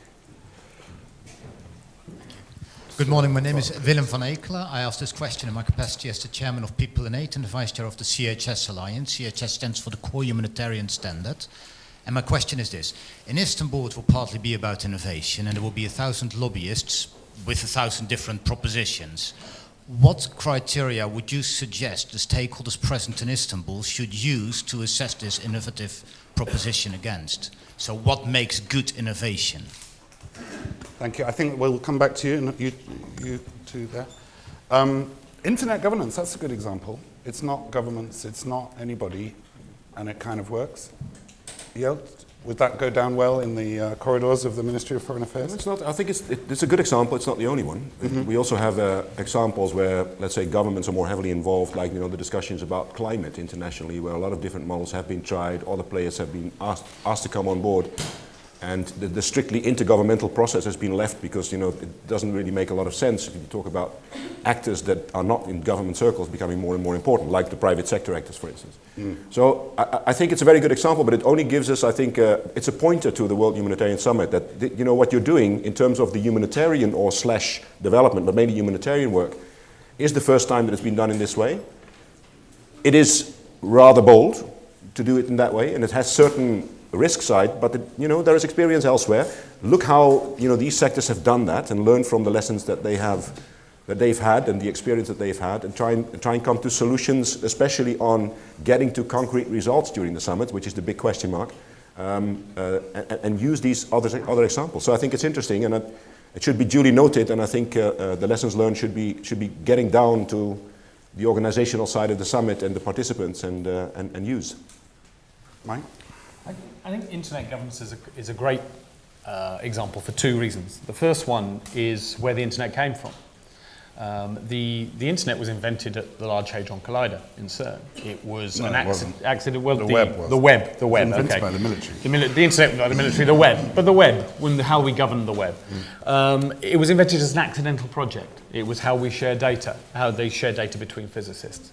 I: Good morning, my name is Willem van Ekelen. I asked this question in my capacity as the chairman of People in Aid and the vice chair of the CHS Alliance. CHS stands for the Core Humanitarian Standard. And my question is this. In Istanbul it will partly be about innovation and there will be 1,000 lobbyists with 1,000 different propositions. What criteria would you suggest the stakeholders present in Istanbul should use to assess this innovative proposition against? So what makes good innovation?
A: Thank you. I think we'll come back to you, and you two there. Internet governance, that's a good example. It's not governments, it's not anybody, and it kind of works. Yelt, would that go down well in the corridors of the Ministry of Foreign Affairs?
B: No, it's not. I think it's a good example. It's not the only one. Mm-hmm. We also have examples where, let's say, governments are more heavily involved, like the discussions about climate internationally, where a lot of different models have been tried, other players have been asked to come on board. And the strictly intergovernmental process has been left because it doesn't really make a lot of sense if you talk about actors that are not in government circles becoming more and more important, like the private sector actors, for instance. So I think it's a very good example, but it only gives us, I think, it's a pointer to the World Humanitarian Summit that what you're doing in terms of the humanitarian or / development, but mainly humanitarian work, is the first time that it's been done in this way. It is rather bold to do it in that way, and it has certain risk side, but there is experience elsewhere. Look how these sectors have done that and learn from the lessons that they've had and the experience that they've had, and try and come to solutions, especially on getting to concrete results during the summit, which is the big question mark, and use these other examples. So I think it's interesting, and it should be duly noted. And I think the lessons learned should be getting down to the organizational side of the summit and the participants and used. Mike?
C: I think internet governance is a great example for two reasons. The first one is where the internet came from. The internet was invented at the Large Hadron Collider in CERN. It was an accident. Well, the web was. The web. It was invented by the military. The internet, not the military. The web, but the web. How we govern the web. It was invented as an accidental project. It was how we share data, how they share data between physicists.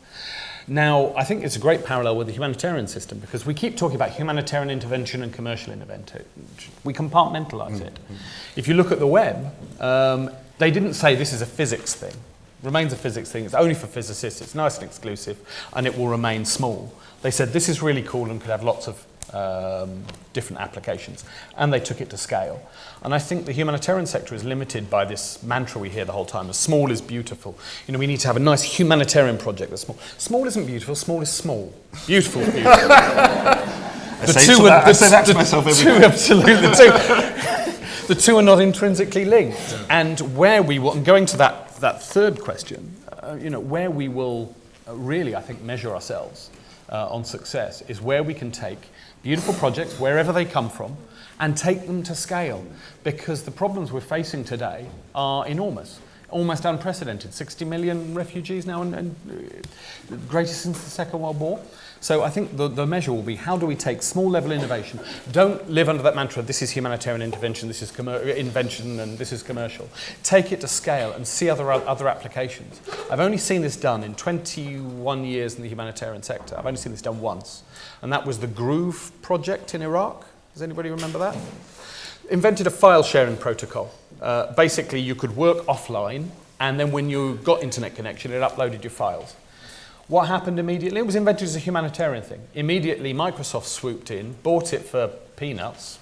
C: Now, I think it's a great parallel with the humanitarian system because we keep talking about humanitarian intervention and commercial intervention. We compartmentalize it. If you look at the web, they didn't say this is a physics thing. It remains a physics thing. It's only for physicists. It's nice and exclusive, and it will remain small. They said this is really cool and could have lots of different applications, and they took it to scale. And I think the humanitarian sector is limited by this mantra we hear the whole time: small is beautiful. We need to have a nice humanitarian project that's small. Small isn't beautiful. Small is small. Beautiful is beautiful. I say that to myself every day. Absolutely. The two are not intrinsically linked. And where we will, and going to that third question, where we will really, I think, measure ourselves on success is where we can take beautiful projects, wherever they come from, and take them to scale. Because the problems we're facing today are enormous, almost unprecedented. 60 million refugees now, and greatest since the Second World War. So I think the measure will be, how do we take small level innovation? Don't live under that mantra, this is humanitarian intervention, this is invention, and this is commercial. Take it to scale and see other applications. I've only seen this done in 21 years in the humanitarian sector. I've only seen this done once. And that was the Groove project in Iraq. Does anybody remember that? invented a file sharing protocol. Basically, you could work offline, and then when you got internet connection, it uploaded your files. What happened immediately? It was invented as a humanitarian thing. Immediately, Microsoft swooped in, bought it for peanuts,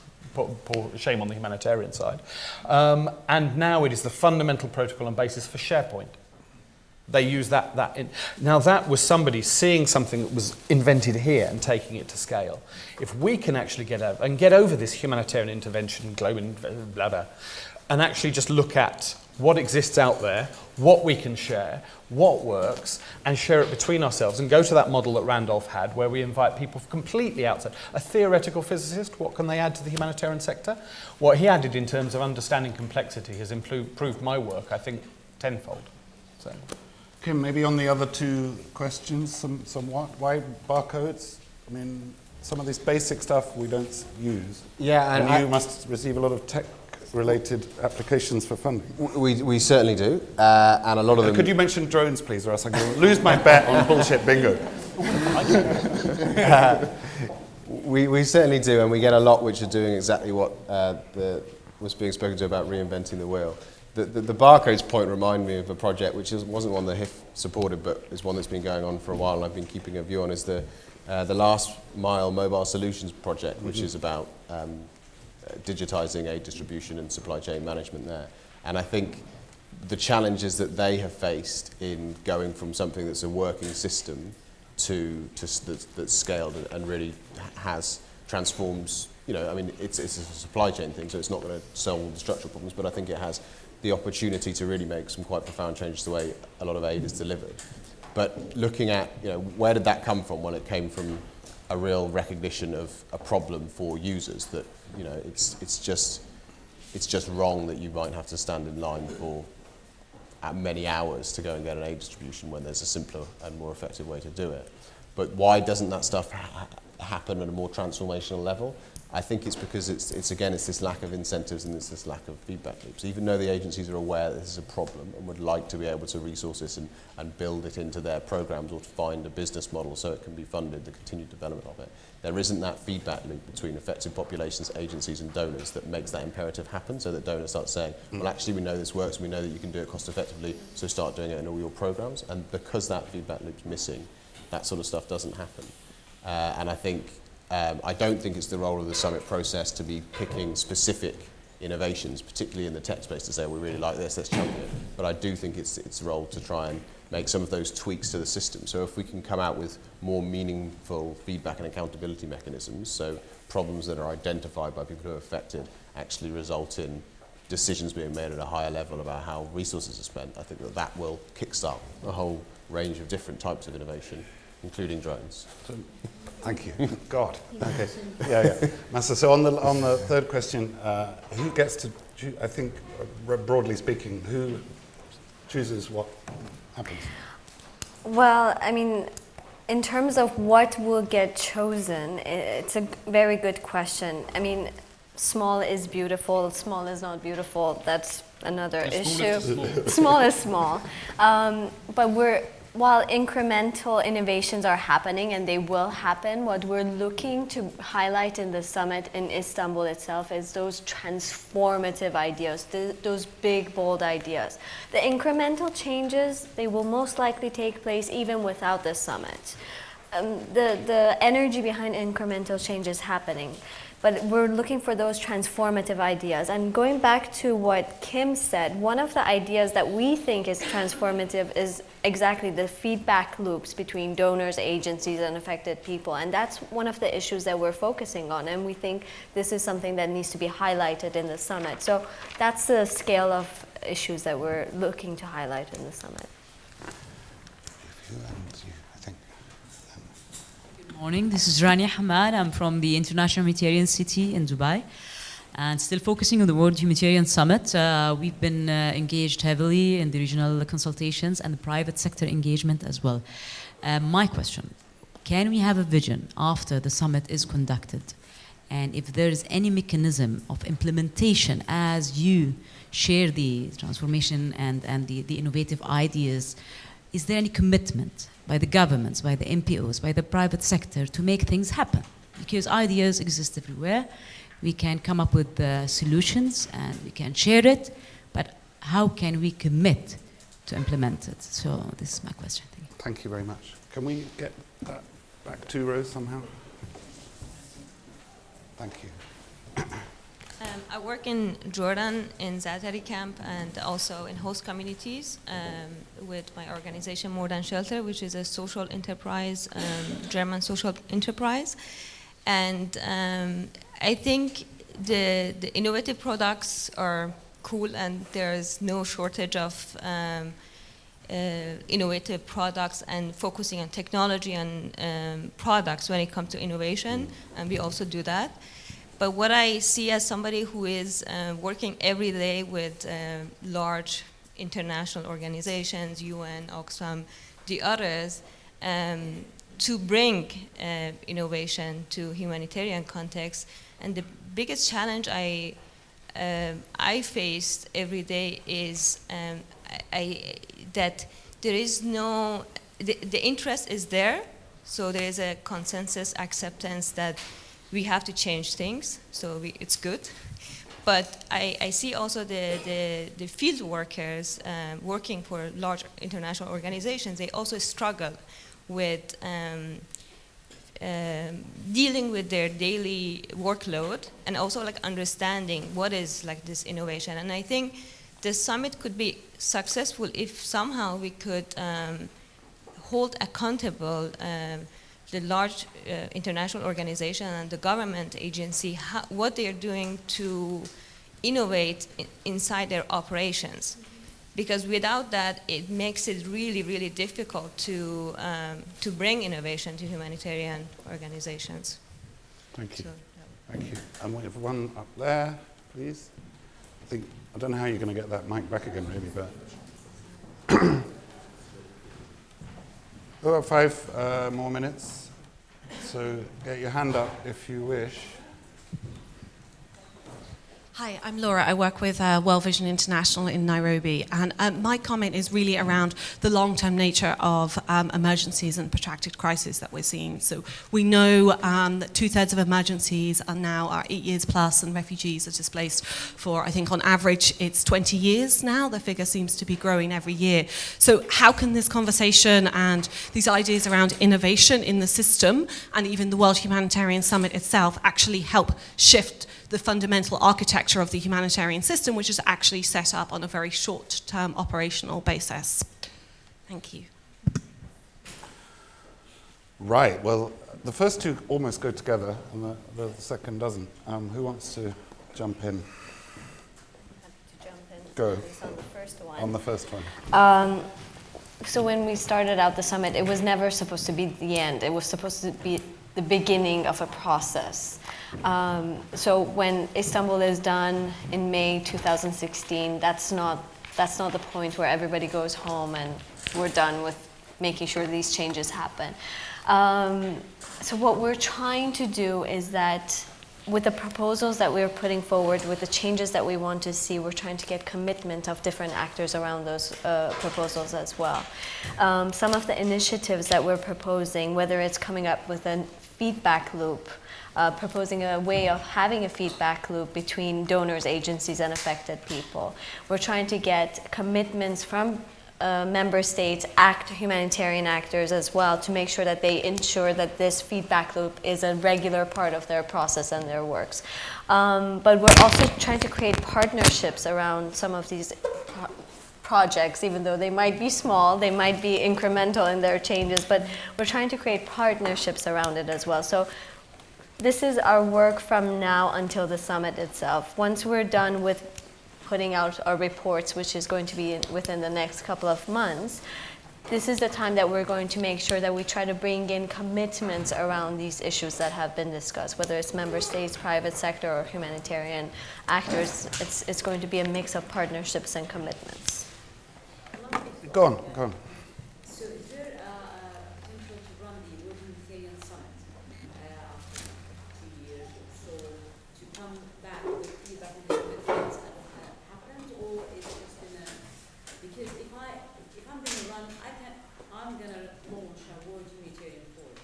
C: shame on the humanitarian side, and now it is the fundamental protocol and basis for SharePoint. They use that in. Now that was somebody seeing something that was invented here and taking it to scale. If we can actually get over this humanitarian intervention, global blah blah, and actually just look at what exists out there, what we can share, what works, and share it between ourselves, and go to that model that Randolph had, where we invite people completely outside. A theoretical physicist, what can they add to the humanitarian sector? What he added in terms of understanding complexity has improved my work, I think, tenfold. So.
A: Kim, maybe on the other two questions, somewhat. Why barcodes? I mean, some of this basic stuff we don't use.
D: Yeah,
A: and you must receive a lot of tech-related applications for funding.
D: We certainly do, and a lot of them...
A: Could you mention drones, please, or else I'm going to lose my bet on bullshit bingo.
D: We certainly do, and we get a lot which are doing exactly what was being spoken to about reinventing the wheel. The barcodes point remind me of a project which wasn't one that HIP supported, but is one that's been going on for a while and I've been keeping a view on, is the Last Mile Mobile Solutions project, which is about digitizing aid distribution and supply chain management there. And I think the challenges that they have faced in going from something that's a working system to that's scaled and really transforms, you know, I mean, it's a supply chain thing, so it's not going to solve all the structural problems, but I think it has the opportunity to really make some quite profound changes to the way a lot of aid is delivered. But looking at, you know, where did that come from? Well, it came from a real recognition of a problem for users that, you know, it's just wrong that you might have to stand in line for many hours to go and get an aid distribution when there's a simpler and more effective way to do it. But why doesn't that stuff happen at a more transformational level? I think it's because it's this lack of incentives and it's this lack of feedback loops. Even though the agencies are aware that this is a problem and would like to be able to resource this and build it into their programs or to find a business model so it can be funded, the continued development of it, there isn't that feedback loop between affected populations, agencies and donors that makes that imperative happen, so that donors start saying, well, actually we know this works, we know that you can do it cost effectively, so start doing it in all your programs. And because that feedback loop's missing, that sort of stuff doesn't happen. And I think I don't think it's the role of the summit process to be picking specific innovations, particularly in the tech space, to say, we really like this, let's champion it. But I do think it's the role to try and make some of those tweaks to the system. So if we can come out with more meaningful feedback and accountability mechanisms, so problems that are identified by people who are affected actually result in decisions being made at a higher level about how resources are spent, I think that will kickstart a whole range of different types of innovation, including drones.
A: Thank you. God. Okay. Yeah. Massa, so on the third question, who gets to choose, I think, broadly speaking, who chooses what happens?
E: Well, I mean, in terms of what will get chosen, it's a very good question. I mean, small is beautiful, small is not beautiful. That's another issue. Small is small. But while incremental innovations are happening, and they will happen, what we're looking to highlight in the summit in Istanbul itself is those transformative ideas, those big, bold ideas. The incremental changes, they will most likely take place even without the summit. The energy behind incremental change is happening. But we're looking for those transformative ideas. And going back to what Kim said, one of the ideas that we think is transformative is exactly the feedback loops between donors, agencies, and affected people. And that's one of the issues that we're focusing on. And we think this is something that needs to be highlighted in the summit. So that's the scale of issues that we're looking to highlight in the summit.
J: Good morning, this is Rania Hamad. I'm from the International Humanitarian City in Dubai, and still focusing on the World Humanitarian Summit. We've been engaged heavily in the regional consultations and the private sector engagement as well. My question, can we have a vision after the summit is conducted? And if there is any mechanism of implementation as you share the transformation and the innovative ideas, is there any commitment by the governments, by the NPOs, by the private sector to make things happen? Because ideas exist everywhere. we can come up with solutions and we can share it, but how can we commit to implement it? So this is my question.
A: Thank you very much. Can we get that back 2 rows somehow? Thank you.
K: I work in Jordan in Zaatari camp and also in host communities with my organization More Than Shelter, which is a social enterprise, German social enterprise. And I think the innovative products are cool, and there's no shortage of innovative products and focusing on technology and products when it comes to innovation, and we also do that. But what I see as somebody who is working every day with large international organizations, UN, Oxfam, the others, to bring innovation to humanitarian context. And the biggest challenge I faced every day is that there is no, the interest is there, so there is a consensus acceptance that we have to change things, so it's good. But I see also the field workers working for large international organizations, they also struggle with dealing with their daily workload and also like understanding what is like this innovation. And I think the summit could be successful if somehow we could hold accountable the large international organization and the government agency, what they are doing to innovate inside their operations. Because without that, it makes it really, really difficult to bring innovation to humanitarian organizations.
A: Thank you. Thank you. And we have one up there, please. I don't know how you're going to get that mic back again, really, but we'll have 5 more minutes. So get your hand up if you wish.
L: Hi, I'm Laura. I work with World Vision International in Nairobi, and my comment is really around the long-term nature of emergencies and protracted crises that we're seeing. So we know that 2/3 of emergencies are now 8 years plus, and refugees are displaced for, I think on average, it's 20 years now. The figure seems to be growing every year. So how can this conversation and these ideas around innovation in the system, and even the World Humanitarian Summit itself, actually help shift the fundamental architecture of the humanitarian system, which is actually set up on a very short-term operational basis? Thank you.
A: Right, well, the first two almost go together, and the second doesn't. Who wants to jump in?
E: To jump in.
A: Go.
E: On the first one.
A: On the first one.
E: So when we started out the summit, it was never supposed to be the end. It was supposed to be the beginning of a process. So when Istanbul is done in May 2016, that's not the point where everybody goes home and we're done with making sure these changes happen. So what we're trying to do is that with the proposals that we're putting forward, with the changes that we want to see, we're trying to get commitment of different actors around those proposals as well. Some of the initiatives that we're proposing, whether it's coming up with a feedback loop, proposing a way of having a feedback loop between donors, agencies, and affected people. We're trying to get commitments from member states, humanitarian actors as well, to make sure that they ensure that this feedback loop is a regular part of their process and their works. But we're also trying to create partnerships around some of these projects, even though they might be small, they might be incremental in their changes, but we're trying to create partnerships around it as well. So this is our work from now until the summit itself. Once we're done with putting out our reports, which is going to be within the next couple of months, this is the time that we're going to make sure that we try to bring in commitments around these issues that have been discussed, whether it's member states, private sector, or humanitarian actors. It's going to be a mix of partnerships and commitments.
A: Go on, go on.
M: So is there potential to run the World Humanitarian Summit after 2 years or so to come back with feedback on the things that have happened, or is it just in a, because if I'm going to run, I'm going to launch a World Humanitarian Forum,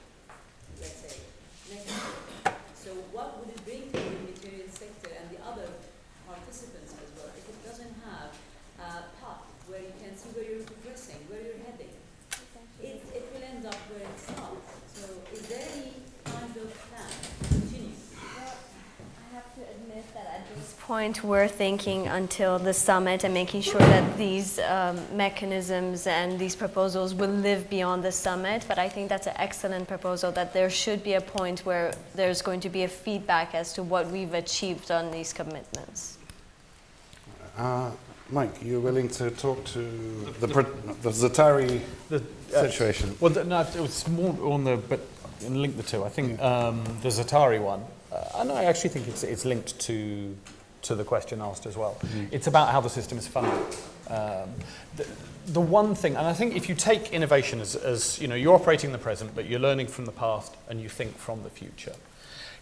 M: let's say, next year. So what would it bring to the humanitarian participants as well, if it doesn't have a path where you can see where you're progressing, where you're heading, it will end up where it's not. So is there any kind of plan to continue?
E: I have to admit that at this point we're thinking until the summit and making sure that these mechanisms and these proposals will live beyond the summit. But I think that's an excellent proposal, that there should be a point where there's going to be a feedback as to what we've achieved on these commitments.
A: Mike, you're willing to talk to the Zatari situation?
C: Well, no, it was more on the, but link the two. I think the Zatari one, and I actually think it's linked to the question asked as well. It's about how the system is funded. The one thing, and I think if you take innovation as you're operating in the present, but you're learning from the past and you think from the future.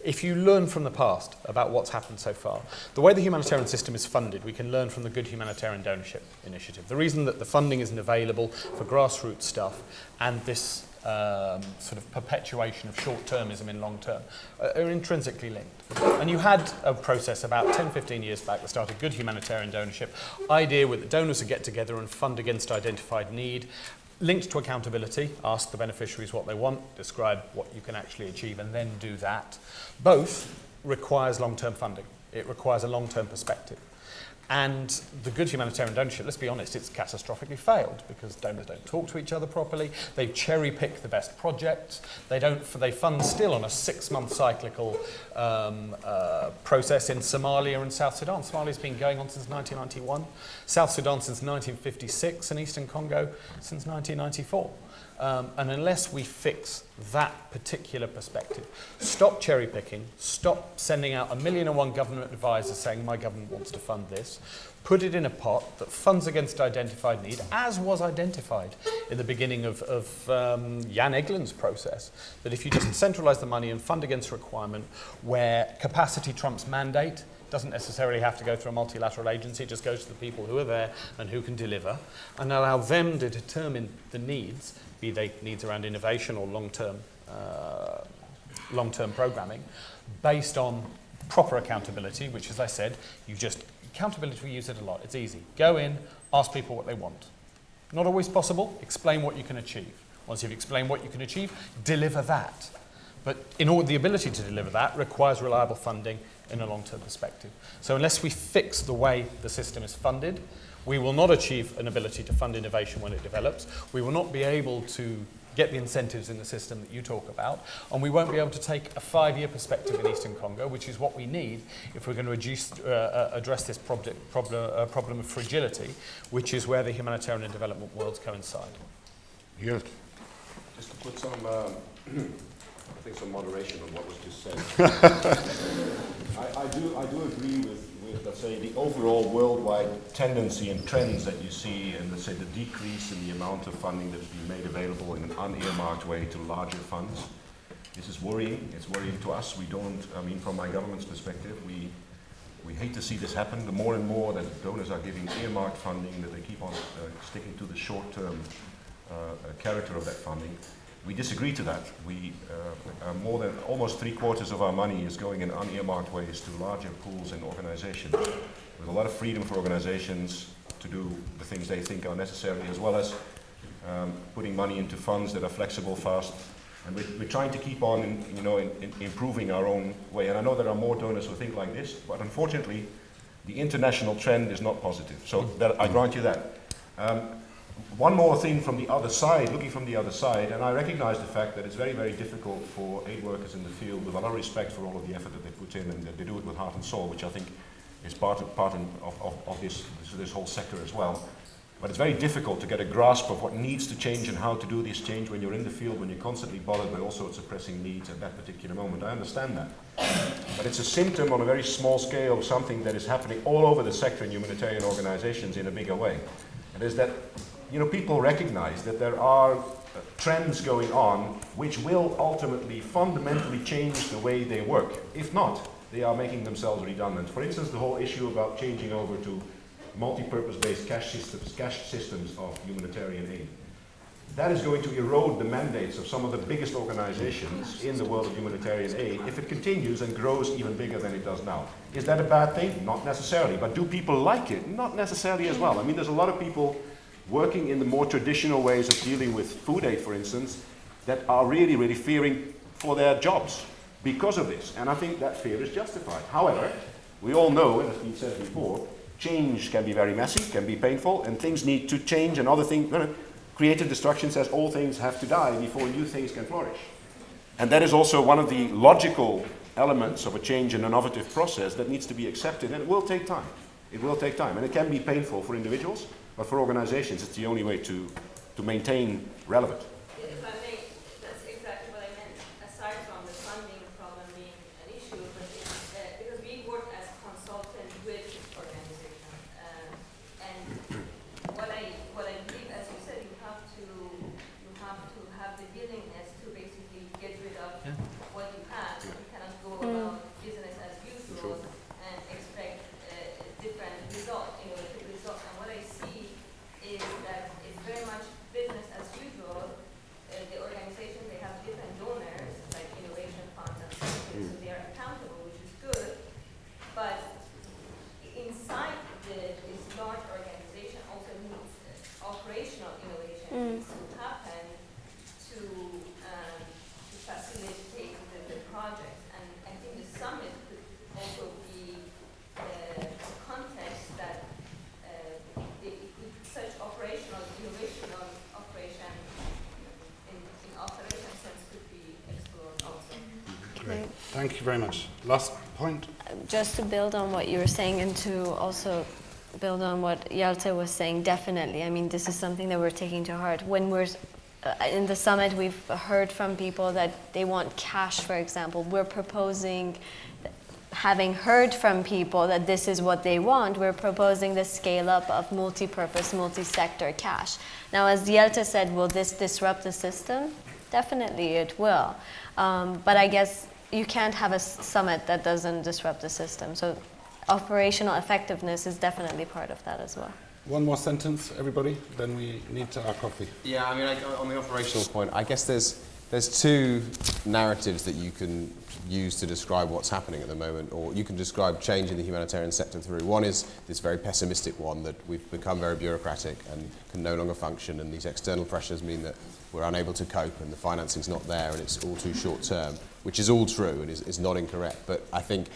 C: If you learn from the past about what's happened so far, the way the humanitarian system is funded, we can learn from the Good Humanitarian Donorship Initiative. The reason that the funding isn't available for grassroots stuff and this sort of perpetuation of short-termism in long-term are intrinsically linked. And you had a process about 10, 15 years back that started Good Humanitarian Donorship, idea with the donors to get together and fund against identified need, linked to accountability, ask the beneficiaries what they want, describe what you can actually achieve, and then do that. Both requires long-term funding. It requires a long-term perspective. And the Good Humanitarian Donorship, let's be honest, it's catastrophically failed because donors don't talk to each other properly. They cherry-pick the best projects. They fund still on a 6-month cyclical process in Somalia and South Sudan. Somalia's been going on since 1991. South Sudan since 1956, and Eastern Congo since 1994. And unless we fix that particular perspective, stop cherry picking, stop sending out 1,000,001 government advisors saying my government wants to fund this, put it in a pot that funds against identified need, as was identified in the beginning of Jan Egeland's process, that if you just centralise the money and fund against requirement where capacity trumps mandate, doesn't necessarily have to go through a multilateral agency, it just goes to the people who are there and who can deliver, and allow them to determine the needs, be they needs around innovation or long-term programming, based on proper accountability, which, as I said, accountability, we use it a lot. It's easy. Go in, ask people what they want. Not always possible. Explain what you can achieve. Once you've explained what you can achieve, deliver that. But the ability to deliver that requires reliable funding in a long-term perspective. So unless we fix the way the system is funded, we will not achieve an ability to fund innovation when it develops. We will not be able to get the incentives in the system that you talk about, and we won't be able to take a 5-year perspective in Eastern Congo, which is what we need if we're going to address this problem of fragility, which is where the humanitarian and development worlds coincide.
A: Good.
B: Just to put some, I think, some moderation on what was just said. I do agree with, let's say, the overall worldwide tendency and trends that you see, and let's say the decrease in the amount of funding that's being made available in an unearmarked way to larger funds. This is worrying. It's worrying to us. We don't, from my government's perspective, we hate to see this happen. The more and more that donors are giving earmarked funding, that they keep on sticking to the short-term character of that funding. We disagree to that. More than almost 3/4 of our money is going in unearmarked ways to larger pools and organizations, with a lot of freedom for organizations to do the things they think are necessary, as well as putting money into funds that are flexible, fast. And we're trying to keep on, improving our own way. And I know there are more donors who think like this, but unfortunately, the international trend is not positive. So I grant you that. One more thing from the other side, looking from the other side, and I recognize the fact that it's very, very difficult for aid workers in the field, with a lot of respect for all of the effort that they put in, and that they do it with heart and soul, which I think is part of this whole sector as well. But it's very difficult to get a grasp of what needs to change and how to do this change when you're in the field, when you're constantly bothered by all sorts of pressing needs at that particular moment. I understand that. But it's a symptom on a very small scale of something that is happening all over the sector in humanitarian organizations in a bigger way. And is that people recognize that there are trends going on which will ultimately fundamentally change the way they work. If not, they are making themselves redundant. For instance, the whole issue about changing over to multi-purpose based cash systems of humanitarian aid. that is going to erode the mandates of some of the biggest organizations in the world of humanitarian aid if it continues and grows even bigger than it does now. Is that a bad thing? Not necessarily. But do people like it? Not necessarily as well. I mean, there's a lot of people working in the more traditional ways of dealing with food aid, for instance, that are really, really fearing for their jobs because of this. And I think that fear is justified. However, we all know, and as been said before, change can be very messy, can be painful, and things need to change, and other things, creative destruction says all things have to die before new things can flourish. And that is also one of the logical elements of a change and innovative process that needs to be accepted, and it will take time. It will take time, and it can be painful for individuals, but for organizations it's the only way to maintain relevance.
K: If I may, that's exactly what I meant, aside from the funding problem being an issue, but because we work as consultants with organizations, and what I believe, as you said, you have to have the willingness to basically get rid of what you have. You cannot go about business as usual and expect different results, innovative results. And what I see is that it's very much business as usual. The organizations, they have different donors, like innovation funds and something, so they are accountable, which is good. But inside this large organization also needs operational innovation needs to happen to facilitate the projects. And I think the summit could also be a context that such operational innovation on operation in operation sense could be explored also.
A: Great. Thank you very much. Last point.
E: Just to build on what you were saying and to also build on what Hjalte was saying, definitely. I mean, this is something that we're taking to heart. When we're in the summit, we've heard from people that they want cash, for example. We're proposing, having heard from people that this is what they want, we're proposing the scale-up of multi-purpose, multi-sector cash. Now, as Hjalte said, will this disrupt the system? Definitely it will. But I guess you can't have a summit that doesn't disrupt the system. So operational effectiveness is definitely part of that as well.
A: One more sentence, everybody, then we need our coffee.
D: Yeah, I mean, on the operational point, I guess there's two narratives that you can use to describe what's happening at the moment, or you can describe change in the humanitarian sector through. One is this very pessimistic one that we've become very bureaucratic and can no longer function, and these external pressures mean that we're unable to cope and the financing's not there and it's all too short term, which is all true and is not incorrect. But I think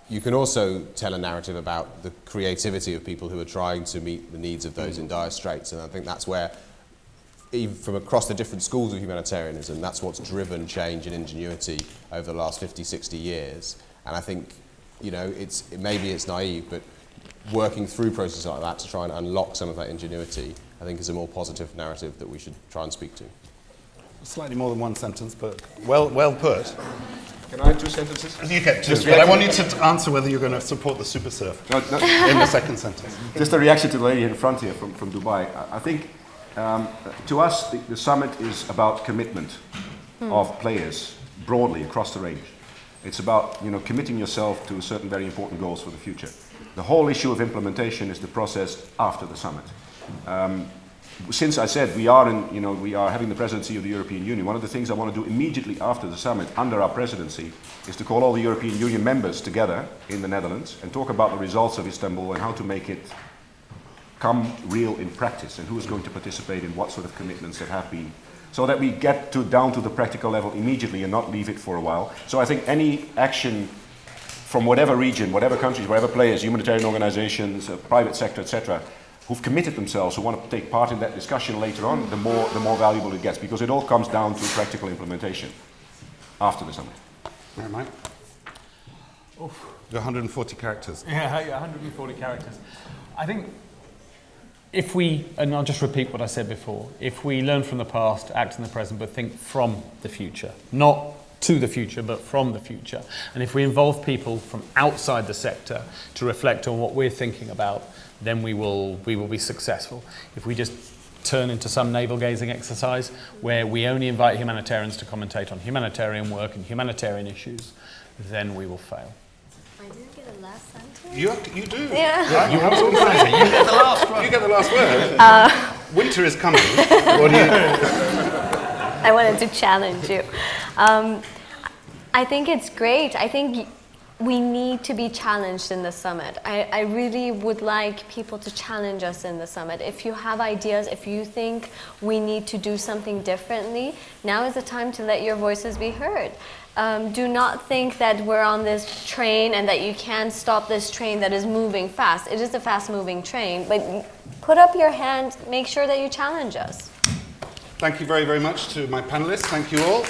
D: you can also tell a narrative about the creativity of people who are trying to meet the needs of those in dire straits, and I think that's where, even from across the different schools of humanitarianism, that's what's driven change and ingenuity over the last 50, 60 years. And I think, maybe it's naive, but working through processes like that to try and unlock some of that ingenuity, I think is a more positive narrative that we should try and speak to.
A: Slightly more than one sentence, but well put.
B: Can I have 2 sentences?
A: You get 2, but I want you to answer whether you're going to support the super surf in the second sentence.
B: Just a reaction to the lady in front here from Dubai. I think to us the summit is about commitment of players broadly across the range. It's about committing yourself to certain very important goals for the future. The whole issue of implementation is the process after the summit. Since I said we are having the presidency of the European Union, one of the things I want to do immediately after the summit, under our presidency, is to call all the European Union members together in the Netherlands and talk about the results of Istanbul and how to make it come real in practice, and who is going to participate in what sort of commitments that have been, so that we get down to the practical level immediately and not leave it for a while. So I think any action from whatever region, whatever countries, whatever players, humanitarian organizations, private sector, etc., who've committed themselves, who want to take part in that discussion later on, the more valuable it gets, because it all comes down to practical implementation after the summit.
A: All right, Mike. Oof. 140 characters.
C: Yeah, 140 characters. I think if we, and I'll just repeat what I said before, if we learn from the past, act in the present, but think from the future, not to the future, but from the future, and if we involve people from outside the sector to reflect on what we're thinking about, then we will be successful. If we just turn into some navel-gazing exercise where we only invite humanitarians to commentate on humanitarian work and humanitarian issues, then we will fail.
E: I didn't get a last sentence.
A: You do.
E: Yeah.
A: You get the last word. winter is coming. What do you...
E: I wanted to challenge you. I think it's great. I think we need to be challenged in the summit. I really would like people to challenge us in the summit. If you have ideas, if you think we need to do something differently, now is the time to let your voices be heard. Do not think that we're on this train and that you can't stop this train that is moving fast. It is a fast-moving train, but put up your hand, make sure that you challenge us.
A: Thank you very, very much to my panelists. Thank you all.